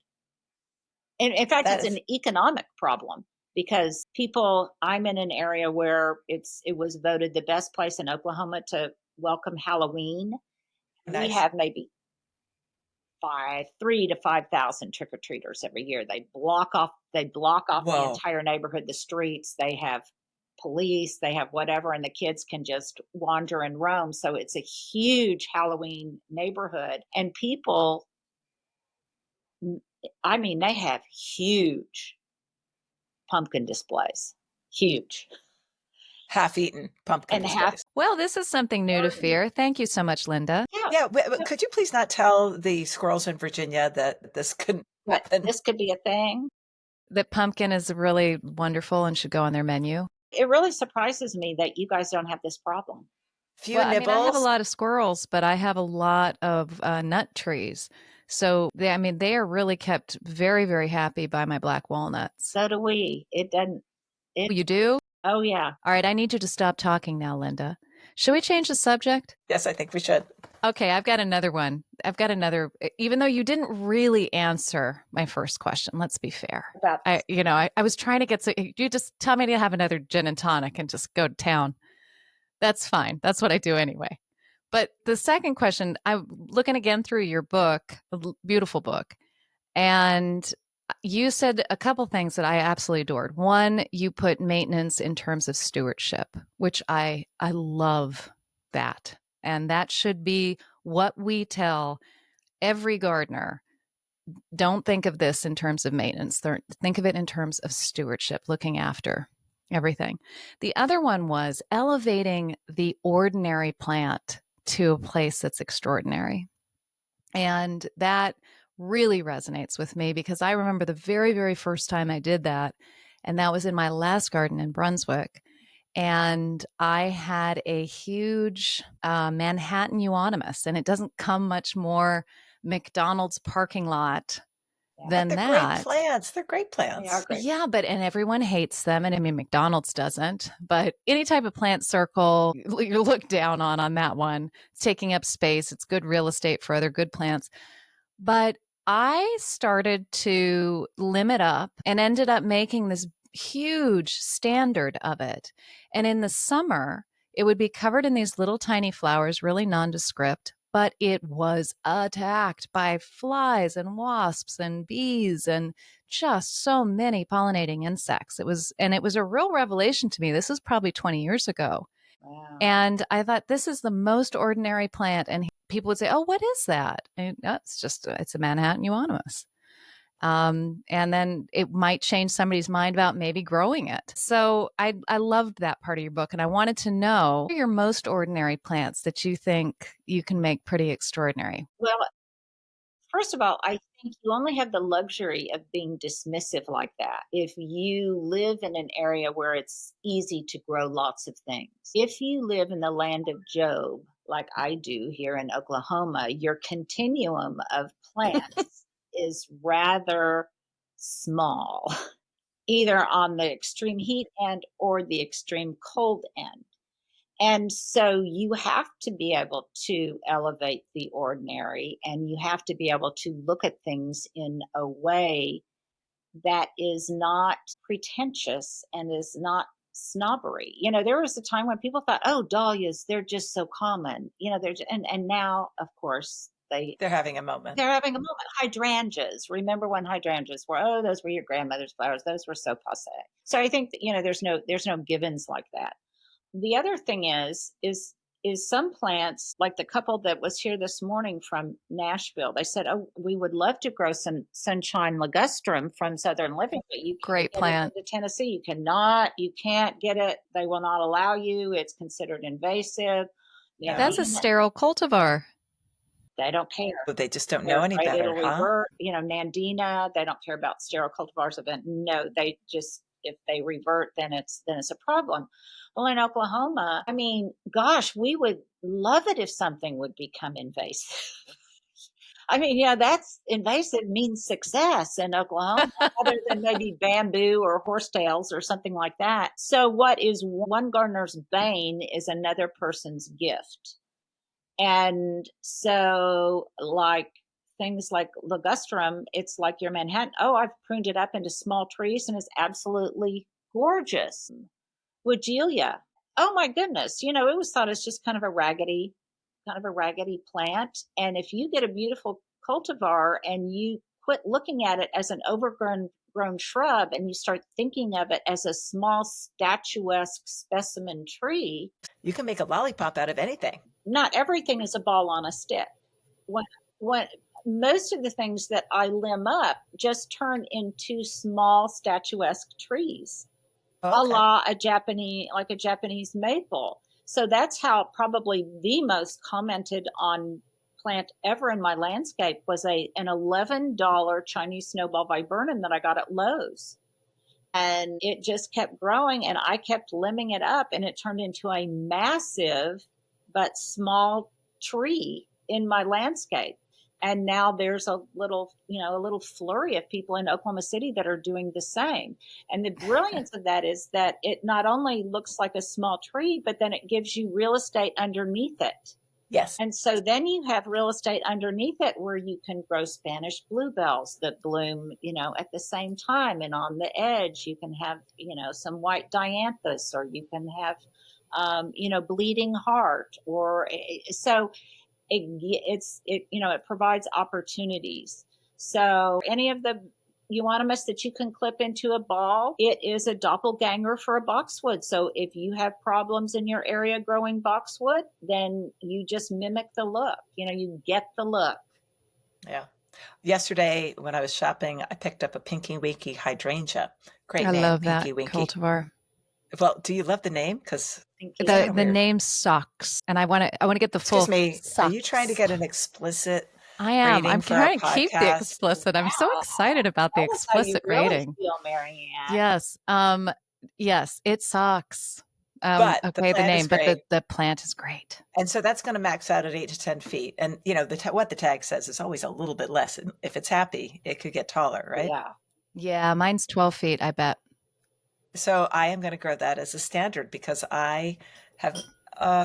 And in fact, that it's is an economic problem, because I'm in an area where it was voted the best place in Oklahoma to welcome Halloween. We nice. have maybe 3 to 5,000 trick or treaters every year. They block off the Whoa. entire neighborhood, the streets. They have police, they have whatever, and the kids can just wander and roam. So it's a huge Halloween neighborhood, and people, I mean, they have huge pumpkin displays, huge, Half-eaten pumpkin and half. displays. well, this is something new to fear. Thank you so much, Linda. Yeah, Yeah, could you please not tell the squirrels in Virginia that this couldn't but happen? this could be a thing. That pumpkin is really wonderful and should go on their menu. It really surprises me that you guys don't have this problem. Few Well, I mean, I have a nibbles. lot of squirrels, but I have a lot of nut trees. So they are really kept very, very happy by my black walnuts. So do we. It doesn't. It. You do? Oh yeah. All right, I need you to stop talking now, Linda. Should we change the subject? Yes, I think we should. Okay, I've got another one. Even though you didn't really answer my first question, let's be fair. About I was trying to get, so you just tell me to have another gin and tonic and just go to town. That's fine. That's what I do anyway. But the second question, I'm looking again through your book, beautiful book, and you said a couple things that I absolutely adored. One, you put maintenance in terms of stewardship, which I love that. And that should be what we tell every gardener. Don't think of this in terms of maintenance. Think of it in terms of stewardship, looking after everything. The other one was elevating the ordinary plant to a place that's extraordinary. And that really resonates with me, because I remember the very, very first time I did that. And that was in my last garden in Brunswick. And I had a huge Manhattan euonymus, and it doesn't come much more McDonald's parking lot Yeah. But than they're great that. plants. They're great They are plants. great. Yeah, and everyone hates them. And I mean, McDonald's doesn't, but any type of plant circle, you're looked down on that one. It's taking up space. It's good real estate for other good plants. But I started to limit up and ended up making this huge standard of it. And in the summer, it would be covered in these little tiny flowers, really nondescript, but it was attacked by flies and wasps and bees and just so many pollinating insects. It was a real revelation to me. This is probably 20 years ago. Wow. And I thought, this is the most ordinary plant. And people would say, "Oh, what is that?" And it's a Manhattan euonymus. And then it might change somebody's mind about maybe growing it. So I loved that part of your book. And I wanted to know your most ordinary plants that you think you can make pretty extraordinary. Well, first of all, I think you only have the luxury of being dismissive like that if you live in an area where it's easy to grow lots of things. If you live in the land of Job, like I do here in Oklahoma, your continuum of plants is rather small, either on the extreme heat end or the extreme cold end. And so you have to be able to elevate the ordinary, and you have to be able to look at things in a way that is not pretentious and is not snobbery. There was a time when people thought, "Oh, dahlias, they're just so common." And now, of course, They're having a moment. they're having a moment. Hydrangeas. Remember when hydrangeas were, "Oh, those were your grandmother's flowers. Those were so passe." So I think that, there's no givens like that. The other thing is some plants, like the couple that was here this morning from Nashville, they said, "Oh, we would love to grow some sunshine ligustrum from Southern Living, but you can't Great get plant. it into Tennessee. You can't get it. They will not allow you. It's considered invasive." That's a sterile cultivar. They don't care. But they just don't They're know any afraid better, it'll huh? revert. Nandina, they don't care about sterile cultivars event. No, they just, if they revert, then it's a problem. Well, in Oklahoma, I mean, gosh, we would love it if something would become invasive. I mean, that's invasive means success in Oklahoma, other than maybe bamboo or horsetails or something like that. So, what is one gardener's bane is another person's gift. And so, like things like ligustrum, it's like your Manhattan. Oh, I've pruned it up into small trees and it's absolutely gorgeous. Woodgelia. Oh my goodness. It was thought as just kind of a raggedy plant. And if you get a beautiful cultivar and you quit looking at it as an overgrown shrub and you start thinking of it as a small statuesque specimen tree, You can make a lollipop out of anything. not everything is a ball on a stick. When most of the things that I limb up just turn into small statuesque trees, a Okay. la a Japanese maple. So that's how probably the most commented on plant ever in my landscape was an $11 Chinese snowball viburnum that I got at Lowe's. And it just kept growing, and I kept limbing it up, and it turned into a massive but small tree in my landscape. And now there's a little flurry of people in Oklahoma City that are doing the same. And the brilliance of that is that it not only looks like a small tree, but then it gives you real estate underneath it. Yes. And so then you have real estate underneath it where you can grow Spanish bluebells that bloom, at the same time. And on the edge, you can have, some white dianthus, or you can have, bleeding heart, so it provides opportunities. So any of the euonymus that you can clip into a ball, it is a doppelganger for a boxwood. So if you have problems in your area growing boxwood, then you just mimic the look. You get the look. Yeah. Yesterday when I was shopping, I picked up a Pinky Winky hydrangea. Great I name, love that Pinky Winky. cultivar. Well, do you love the name? Because The name sucks, and I want to get the full. excuse me, are you Sucks. trying to get an explicit I am. rating I'm for our trying to keep the podcast? explicit. I'm so Wow. excited about the Tell us how you explicit really rating. feel, Marianne. Yes. Yes, it sucks. But the Okay, the plant is name, but great. the plant is great. And so that's going to max out at 8 to 10 feet. And what the tag says is always a little bit less. And if it's happy, it could get taller, right? Yeah. Yeah, mine's 12 feet, I bet. So I am going to grow that as a standard because I have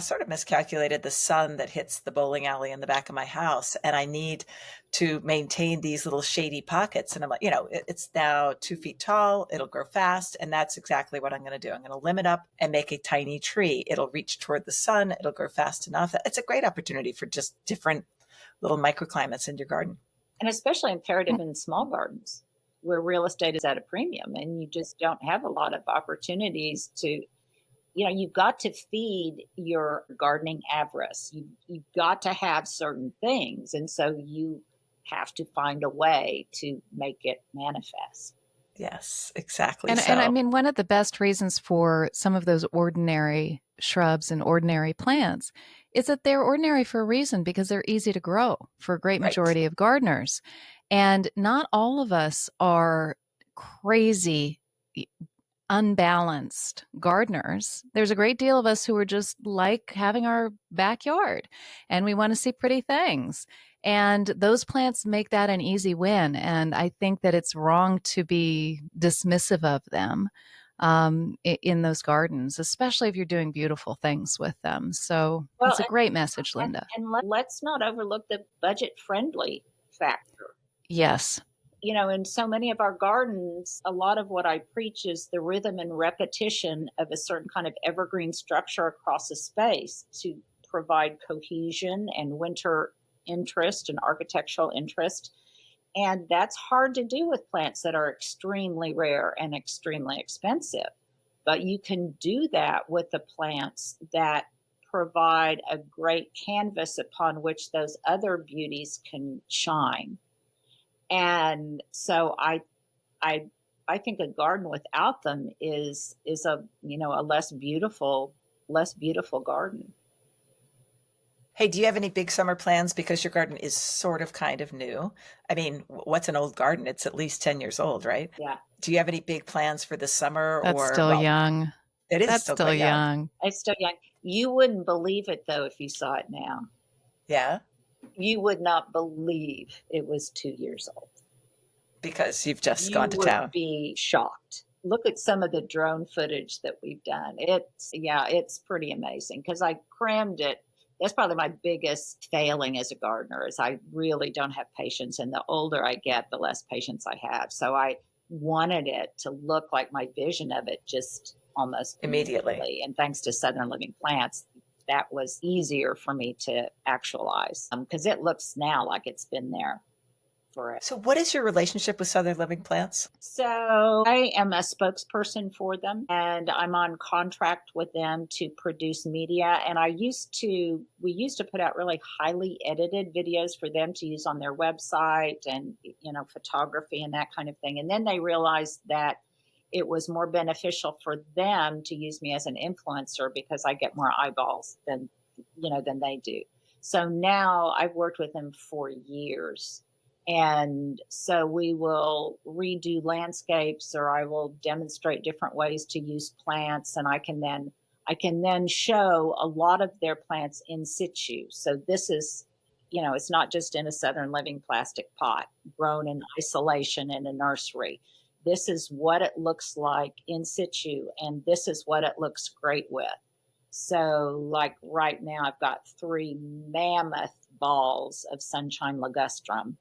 sort of miscalculated the sun that hits the bowling alley in the back of my house, and I need to maintain these little shady pockets. And I'm like, it's now 2 feet tall. It'll grow fast, and that's exactly what I'm going to do. I'm going to limb it up and make a tiny tree. It'll reach toward the sun. It'll grow fast enough. It's a great opportunity for just different little microclimates in your garden. And especially imperative in small gardens where real estate is at a premium and you just don't have a lot of opportunities to, you've got to feed your gardening avarice. You've got to have certain things. And so you have to find a way to make it manifest. Yes, exactly. And I So, mean, one of the best reasons for some of those ordinary shrubs and ordinary plants is that they're ordinary for a reason because they're easy to grow for a great right. majority of gardeners. And not all of us are crazy, unbalanced gardeners. There's a great deal of us who are just like having our backyard and we want to see pretty things. And those plants make that an easy win. And I think that it's wrong to be dismissive of them in those gardens, especially if you're doing beautiful things with them. So Well, it's a great message, Linda. let's not overlook the budget friendly factor. Yes. In so many of our gardens, a lot of what I preach is the rhythm and repetition of a certain kind of evergreen structure across a space to provide cohesion and winter interest and architectural interest. And that's hard to do with plants that are extremely rare and extremely expensive. But you can do that with the plants that provide a great canvas upon which those other beauties can shine. And so I I think a garden without them is a less beautiful garden. Hey, do you have any big summer plans? Because your garden is sort of kind of new. I mean, what's an old garden? It's at least 10 years old, right? Yeah, Do you have any big plans for this summer That's or, still well, young. it is That's still still quite young. young. it's still young. You wouldn't believe it though if you saw it now. Yeah, You would not believe it was 2 years old. because you've just You gone to would town. be shocked. Look at some of the drone footage that we've done. It's pretty amazing because I crammed it. That's probably my biggest failing as a gardener is I really don't have patience. And the older I get, the less patience I have. So I wanted it to look like my vision of it just almost Immediately. immediately. And thanks to Southern Living Plants, that was easier for me to actualize because it looks now like it's been there forever. So, what is your relationship with Southern Living Plants? So I am a spokesperson for them and I'm on contract with them to produce media. And we used to put out really highly edited videos for them to use on their website and, photography and that kind of thing. And then they realized that it was more beneficial for them to use me as an influencer because I get more eyeballs than they do. So now I've worked with them for years. And so we will redo landscapes or I will demonstrate different ways to use plants and I can then show a lot of their plants in situ. So this is, it's not just in a Southern Living plastic pot grown in isolation in a nursery. This is what it looks like in situ and this is what it looks great with. So like right now I've got 3 mammoth balls of sunshine ligustrum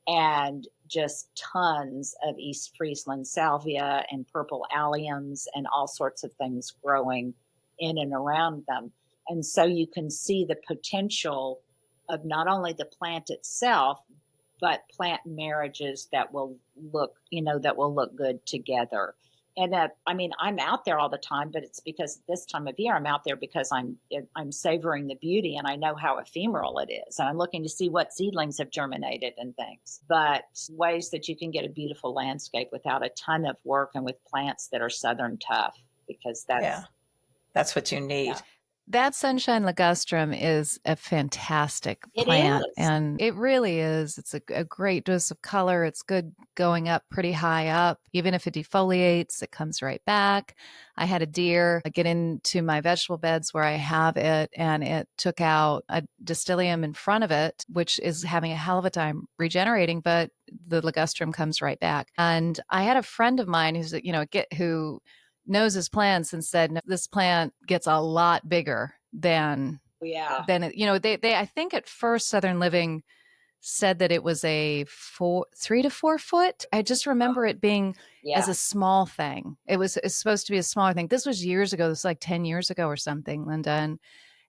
and just tons of East Friesland salvia and purple alliums and all sorts of things growing in and around them. And so you can see the potential of not only the plant itself, but plant marriages that will look good together. And I'm out there all the time, but it's because this time of year I'm out there because I'm savoring the beauty and I know how ephemeral it is. And I'm looking to see what seedlings have germinated and things, but ways that you can get a beautiful landscape without a ton of work and with plants that are Southern tough because Yeah, that's what you need. yeah. That sunshine ligustrum is a fantastic It plant, is. and it really is. It's a great dose of color. It's good going up pretty high up. Even if it defoliates, it comes right back. I had a deer get into my vegetable beds where I have it, and it took out a distilium in front of it, which is having a hell of a time regenerating, but the ligustrum comes right back. And I had a friend of mine who's, who knows his plants and said, "No, this plant gets a lot bigger Yeah. than it, they I think at first Southern Living said that it was a 3 to 4 foot. I just remember it being as Yeah. a small thing. It's supposed to be a smaller thing. This was years ago. This was like 10 years ago or something, Linda.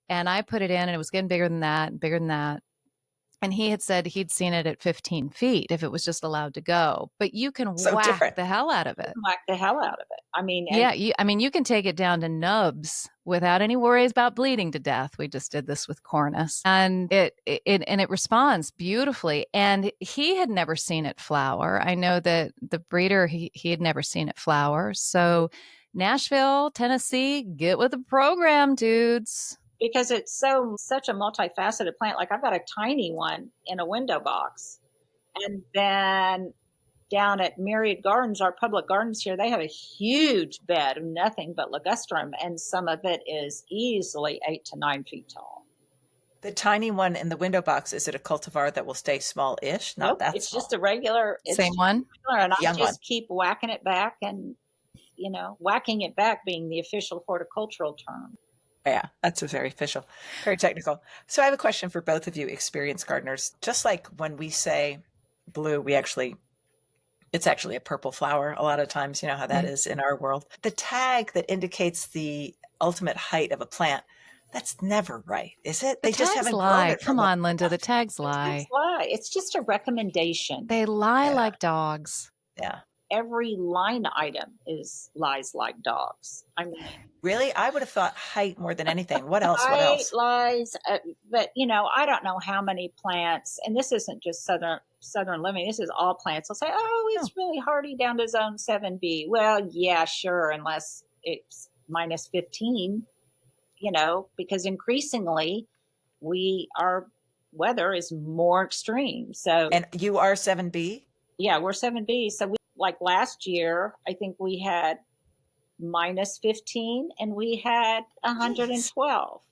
And I put it in and it was getting bigger than that and bigger than that. And he had said he'd seen it at 15 feet if it was just allowed to go. But you can So whack different. the hell out of it. Whack the hell out of it. I mean, and Yeah, you can take it down to nubs without any worries about bleeding to death. We just did this with cornus, and it responds beautifully. And he had never seen it flower. I know that the breeder he had never seen it flower. So, Nashville, Tennessee, get with the program, dudes. because it's such a multifaceted plant. Like I've got a tiny one in a window box. And then down at Myriad Gardens, our public gardens here, they have a huge bed of nothing but ligustrum, and some of it is easily 8 to 9 feet tall. The tiny one in the window box, is it a cultivar that will stay small-ish? Not Nope, that it's small. just a regular, Same one. and I Young just one. keep whacking it back, and whacking it back being the official horticultural term. Yeah, that's very official, very technical. So I have a question for both of you experienced gardeners. Just like when we say blue, it's actually a purple flower a lot of times, you know how that is in our world. The tag that indicates the ultimate height of a plant, that's never right, is it? The They just tags haven't grown lie. it for Come long on, Linda. The enough. tags It's lie. lie. It's just a recommendation. They lie Yeah. like dogs. Yeah. Every line item lies like dogs. I mean, Really? I would have thought height more than anything. What else? What height else? lies, but I don't know how many plants, and this isn't just Southern Living. This is all plants. They'll say, "Oh, it's really hardy down to zone 7B." Well, yeah, sure, unless it's minus 15. Because increasingly our weather is more extreme. So, And you are 7B? yeah, we're 7B. So like last year, I think we had minus 15 and we had 112.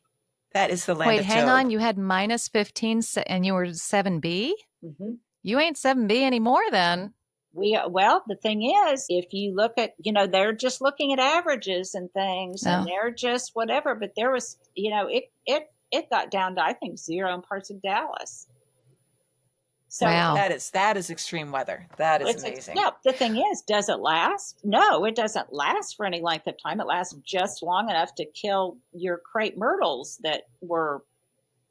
That is the land Wait, of hang Job. on. You had minus 15 and you were 7B? Mm-hmm. You ain't 7B anymore then. Well, the thing is, if you look at, they're just looking at averages and things, and they're just whatever. But there was, it got down to, I think, 0 in parts of Dallas. So wow. That is extreme weather. That is amazing. No, the thing is, does it last? No, it doesn't last for any length of time. It lasts just long enough to kill your crepe myrtles that were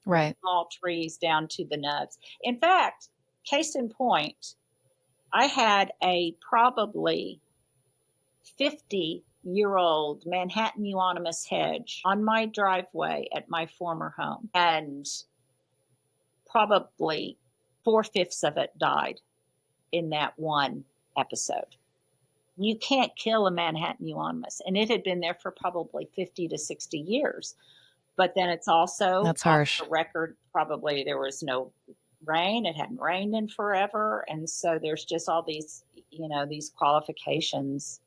right small trees down to the nubs. In fact, case in point, I had a probably 50-year-old Manhattan euonymus hedge on my driveway at my former home, and probably 4/5 of it died in that one episode. You can't kill a Manhattan euonymus, and it had been there for probably 50 to 60 years. But then it's also that's harsh. off the record, probably there was no rain. It hadn't rained in forever. And so there's just all these, these qualifications.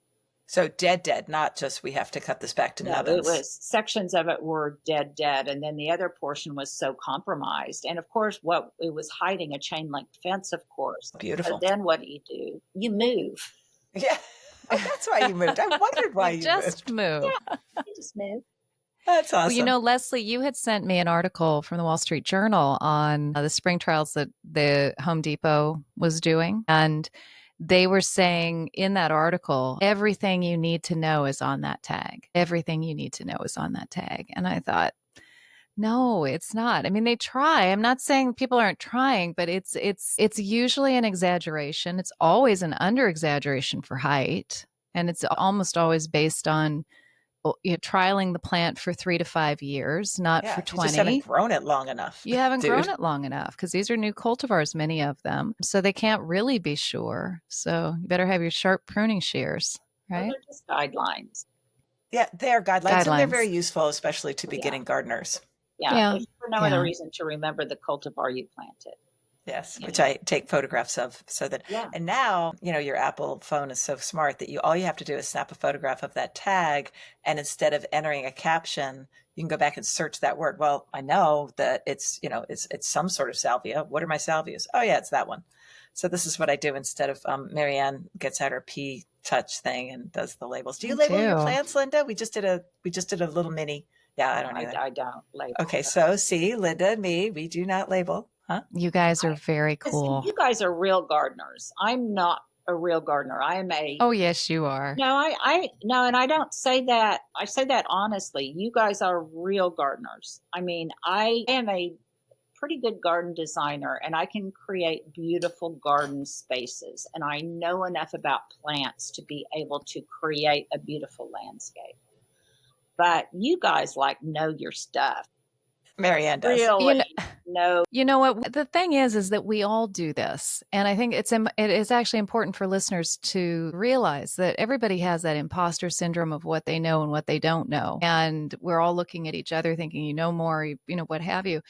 So dead, not just we have to cut this back to nubbins. It was sections of it were dead. And then the other portion was so compromised. And of course, it was hiding a chain link fence, of course. Beautiful. So then what do? You move. Yeah. Oh, that's why you moved. I wondered why you just Yeah, moved. you just move. That's awesome. Well, Leslie, you had sent me an article from the Wall Street Journal on the spring trials that the Home Depot was doing. And they were saying in that article, everything you need to know is on that tag. Everything you need to know is on that tag. And I thought, no, it's not. I mean, they try. I'm not saying people aren't trying, but it's usually an exaggeration. It's always an under exaggeration for height. And it's almost always based on trialing the plant for 3 to 5 years, not for 20. You just haven't grown it long enough. You haven't grown it long enough because these are new cultivars, many of them. So they can't really be sure. So you better have your sharp pruning shears, right? They're just guidelines. Yeah, they're guidelines, and they're very Guidelines. useful, especially to Yeah. beginning gardeners. Yeah. Yeah. If for no other Yeah. reason to remember the cultivar you planted. Yes, You which know? I take photographs of so that, Yeah. and now, your Apple phone is so smart that all you have to do is snap a photograph of that tag. And instead of entering a caption, you can go back and search that word. Well, I know that it's some sort of salvia. What are my salvias? Oh yeah, it's that one. So this is what I do instead of, Marianne gets out her P touch thing and does the labels. Do you Me label your too. plants, Linda? We just did a little mini. Yeah, I No, don't either. I don't label. Okay. So see, Linda and me, we do not label, huh? You guys are very See, cool. you guys are real gardeners. I'm not a real gardener. I am a Oh, yes, you are. no, I no, and I don't say that. I say that honestly. You guys are real gardeners. I mean, I am a pretty good garden designer and I can create beautiful garden spaces. And I know enough about plants to be able to create a beautiful landscape. But you guys know your stuff. Marianne does. Really know. You know what? The thing is that we all do this. And I think it is actually important for listeners to realize that everybody has that imposter syndrome of what they know and what they don't know. And we're all looking at each other thinking, you know more, what have you.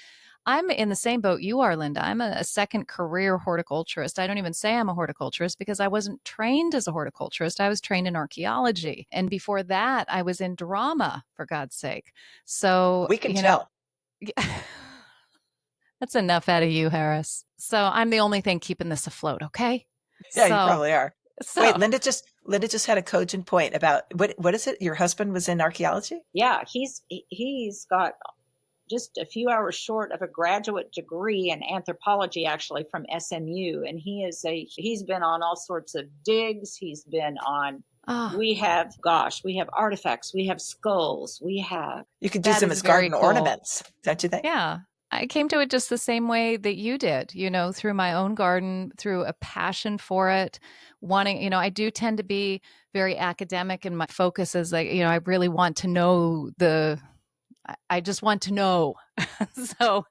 I'm in the same boat you are, Linda. I'm a second career horticulturist. I don't even say I'm a horticulturist because I wasn't trained as a horticulturist. I was trained in archaeology. And before that, I was in drama, for God's sake. So, We can tell. that's enough out of you, Harris. So I'm the only thing keeping this afloat, okay? Yeah, you So, probably are. so Wait, Linda just had a cogent point about what is it? Your husband was in archaeology? Yeah, he's got just a few hours short of a graduate degree in anthropology, actually from SMU, and he's been on all sorts of digs. He's been on. oh, We have artifacts, we have skulls, we have. You could use that them is as very garden cool. ornaments, don't you think? Yeah. I came to it just the same way that you did, through my own garden, through a passion for it, wanting, I do tend to be very academic and my focus is like, I really want to know I just want to know. so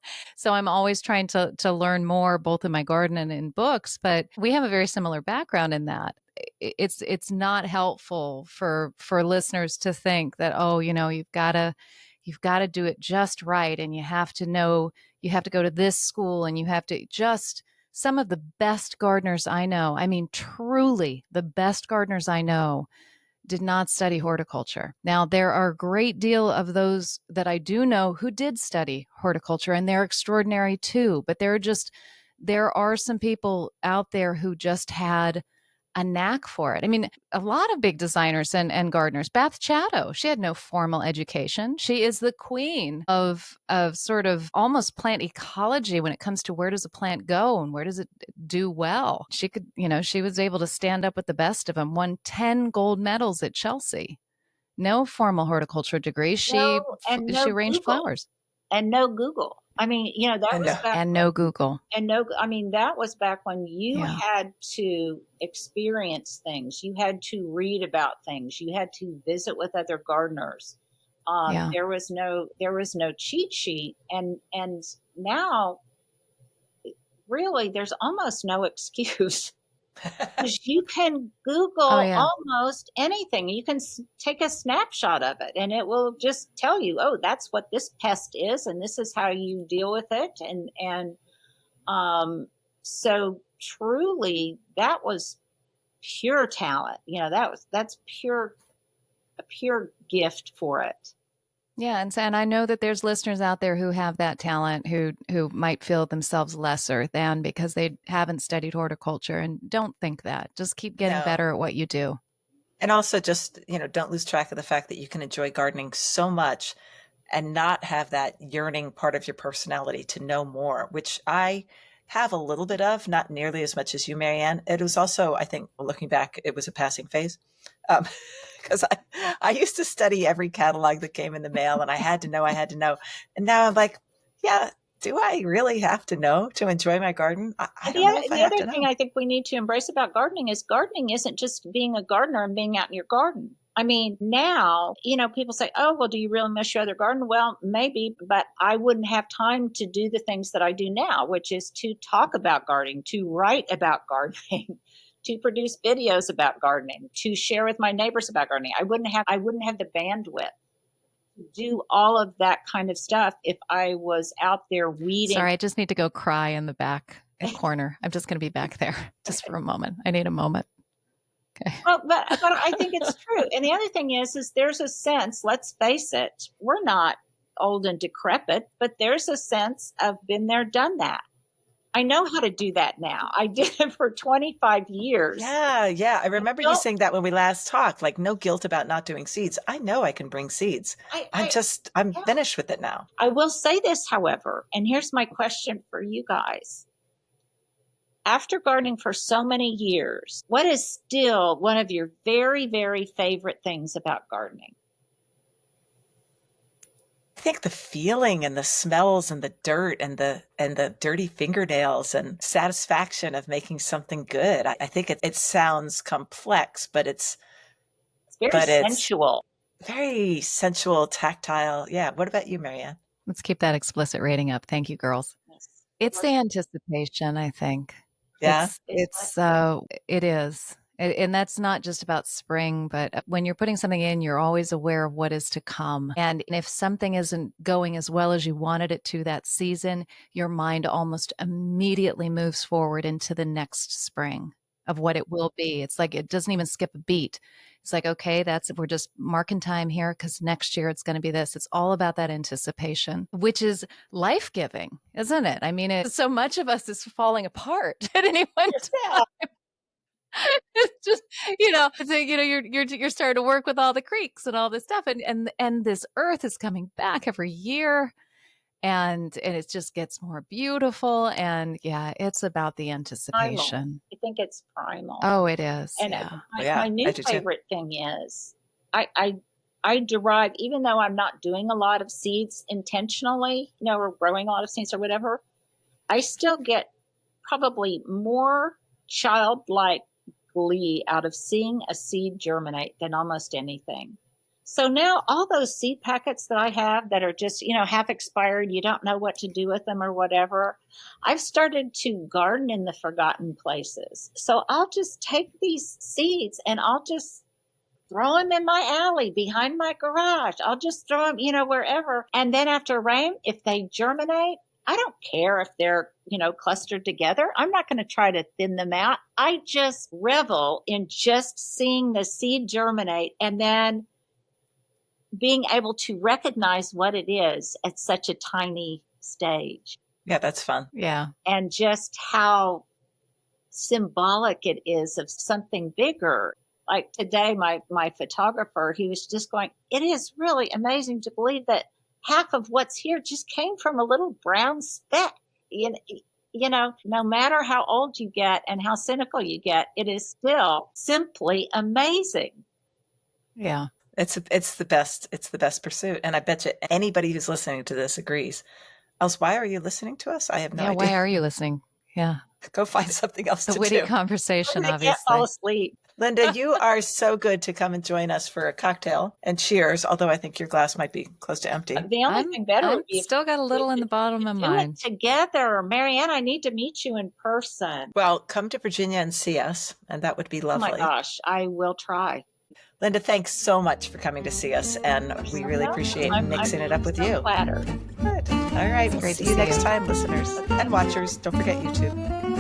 I'm always trying to learn more both in my garden and in books, but we have a very similar background in that. It's not helpful for listeners to think that, oh, you've got to do it just right and you have to go to this school and you have to just some of the best gardeners I know, I mean truly the best gardeners I know did not study horticulture. Now, there are a great deal of those that I do know who did study horticulture, and they're extraordinary too. But there are some people out there who just had a knack for it. I mean, a lot of big designers and gardeners. Beth Chatto, she had no formal education. She is the queen of sort of almost plant ecology when it comes to where does a plant go and where does it do well. She could, she was able to stand up with the best of them. Won 10 gold medals at Chelsea. No formal horticulture degree. She No arranged Google. flowers. And no Google. I mean, that was back And no Google. and no, I mean, that was back when you Yeah. had to experience things. You had to read about things. You had to visit with other gardeners. Yeah. There was no cheat sheet. And now really there's almost no excuse. Because you can Google Oh, yeah. almost anything. You can take a snapshot of it and it will just tell you, oh, that's what this pest is and this is how you deal with it. So truly that was pure talent. That's a pure gift for it. Yeah, and I know that there's listeners out there who have that talent who might feel themselves lesser than because they haven't studied horticulture, and don't think that. Just keep getting No. better at what you do. And also just, don't lose track of the fact that you can enjoy gardening so much and not have that yearning part of your personality to know more, which I have a little bit of, not nearly as much as you, Marianne. It was also, I think, looking back, it was a passing phase. Because I used to study every catalog that came in the mail and I had to know. And now I'm like, yeah, do I really have to know to enjoy my garden? I don't know if I have to know. The other thing I think we need to embrace about gardening is gardening isn't just being a gardener and being out in your garden. I mean, now, people say, oh, well, do you really miss your other garden? Well, maybe, but I wouldn't have time to do the things that I do now, which is to talk about gardening, to write about gardening, to produce videos about gardening, to share with my neighbors about gardening. I wouldn't have the bandwidth to do all of that kind of stuff if I was out there weeding. Sorry, I just need to go cry in the back corner. I'm just going to be back there just for a moment. I need a moment. Okay. Well, but I think it's true. And the other thing is there's a sense, let's face it, we're not old and decrepit, but there's a sense of been there, done that. I know how to do that now. I did it for 25 years. Yeah. I remember you saying that when we last talked, like no guilt about not doing seeds. I know I can bring seeds. I'm finished with it now. I will say this, however, and here's my question for you guys. After gardening for so many years, what is still one of your very, very favorite things about gardening? I think the feeling and the smells and the dirt and the dirty fingernails and satisfaction of making something good. I think it sounds complex, but it's very sensual. Very sensual, tactile. Yeah. What about you, Marianne? Let's keep that explicit rating up. Thank you, girls. Yes. It's the anticipation, I think. Yeah. It is. And that's not just about spring, but when you're putting something in, you're always aware of what is to come. And if something isn't going as well as you wanted it to that season, your mind almost immediately moves forward into the next spring of what it will be. It's like it doesn't even skip a beat. It's like, okay, we're just marking time here because next year it's going to be this. It's all about that anticipation, which is life-giving, isn't it? I mean, so much of us is falling apart at any one time. It's just, you're starting to work with all the creeks and all this stuff, and this earth is coming back every year, and it just gets more beautiful. And yeah, it's about the anticipation. Primal. I think it's primal. Oh, it is. And yeah. my new favorite thing is I derive, even though I'm not doing a lot of seeds intentionally, or growing a lot of seeds or whatever, I still get probably more childlike glee out of seeing a seed germinate than almost anything. So now all those seed packets that I have that are just, half expired, you don't know what to do with them or whatever, I've started to garden in the forgotten places. So I'll just take these seeds and I'll just throw them in my alley behind my garage. I'll just throw them, wherever. And then after rain, if they germinate, I don't care if they're, clustered together. I'm not going to try to thin them out. I just revel in just seeing the seed germinate and then being able to recognize what it is at such a tiny stage. Yeah, that's fun. Yeah. And just how symbolic it is of something bigger. Like today, my photographer, he was just going, it is really amazing to believe that half of what's here just came from a little brown speck. No matter how old you get and how cynical you get, it is still simply amazing. Yeah. It's the best. It's the best pursuit. And I bet you anybody who's listening to this agrees. Else, why are you listening to us? I have no idea. Why are you listening? Yeah. Go find something else to do. A witty conversation, obviously. Can't fall asleep. Linda, you are so good to come and join us for a cocktail and cheers, although I think your glass might be close to empty. The only thing better would be still got a little in the bottom of mine. Together. Marianne, I need to meet you in person. Well, come to Virginia and see us, and that would be lovely. Oh my gosh, I will try. Linda, thanks so much for coming to see us, and we really appreciate mixing it up with you. Flattered. Good. All right, we'll see you next time, listeners and watchers. Don't forget YouTube.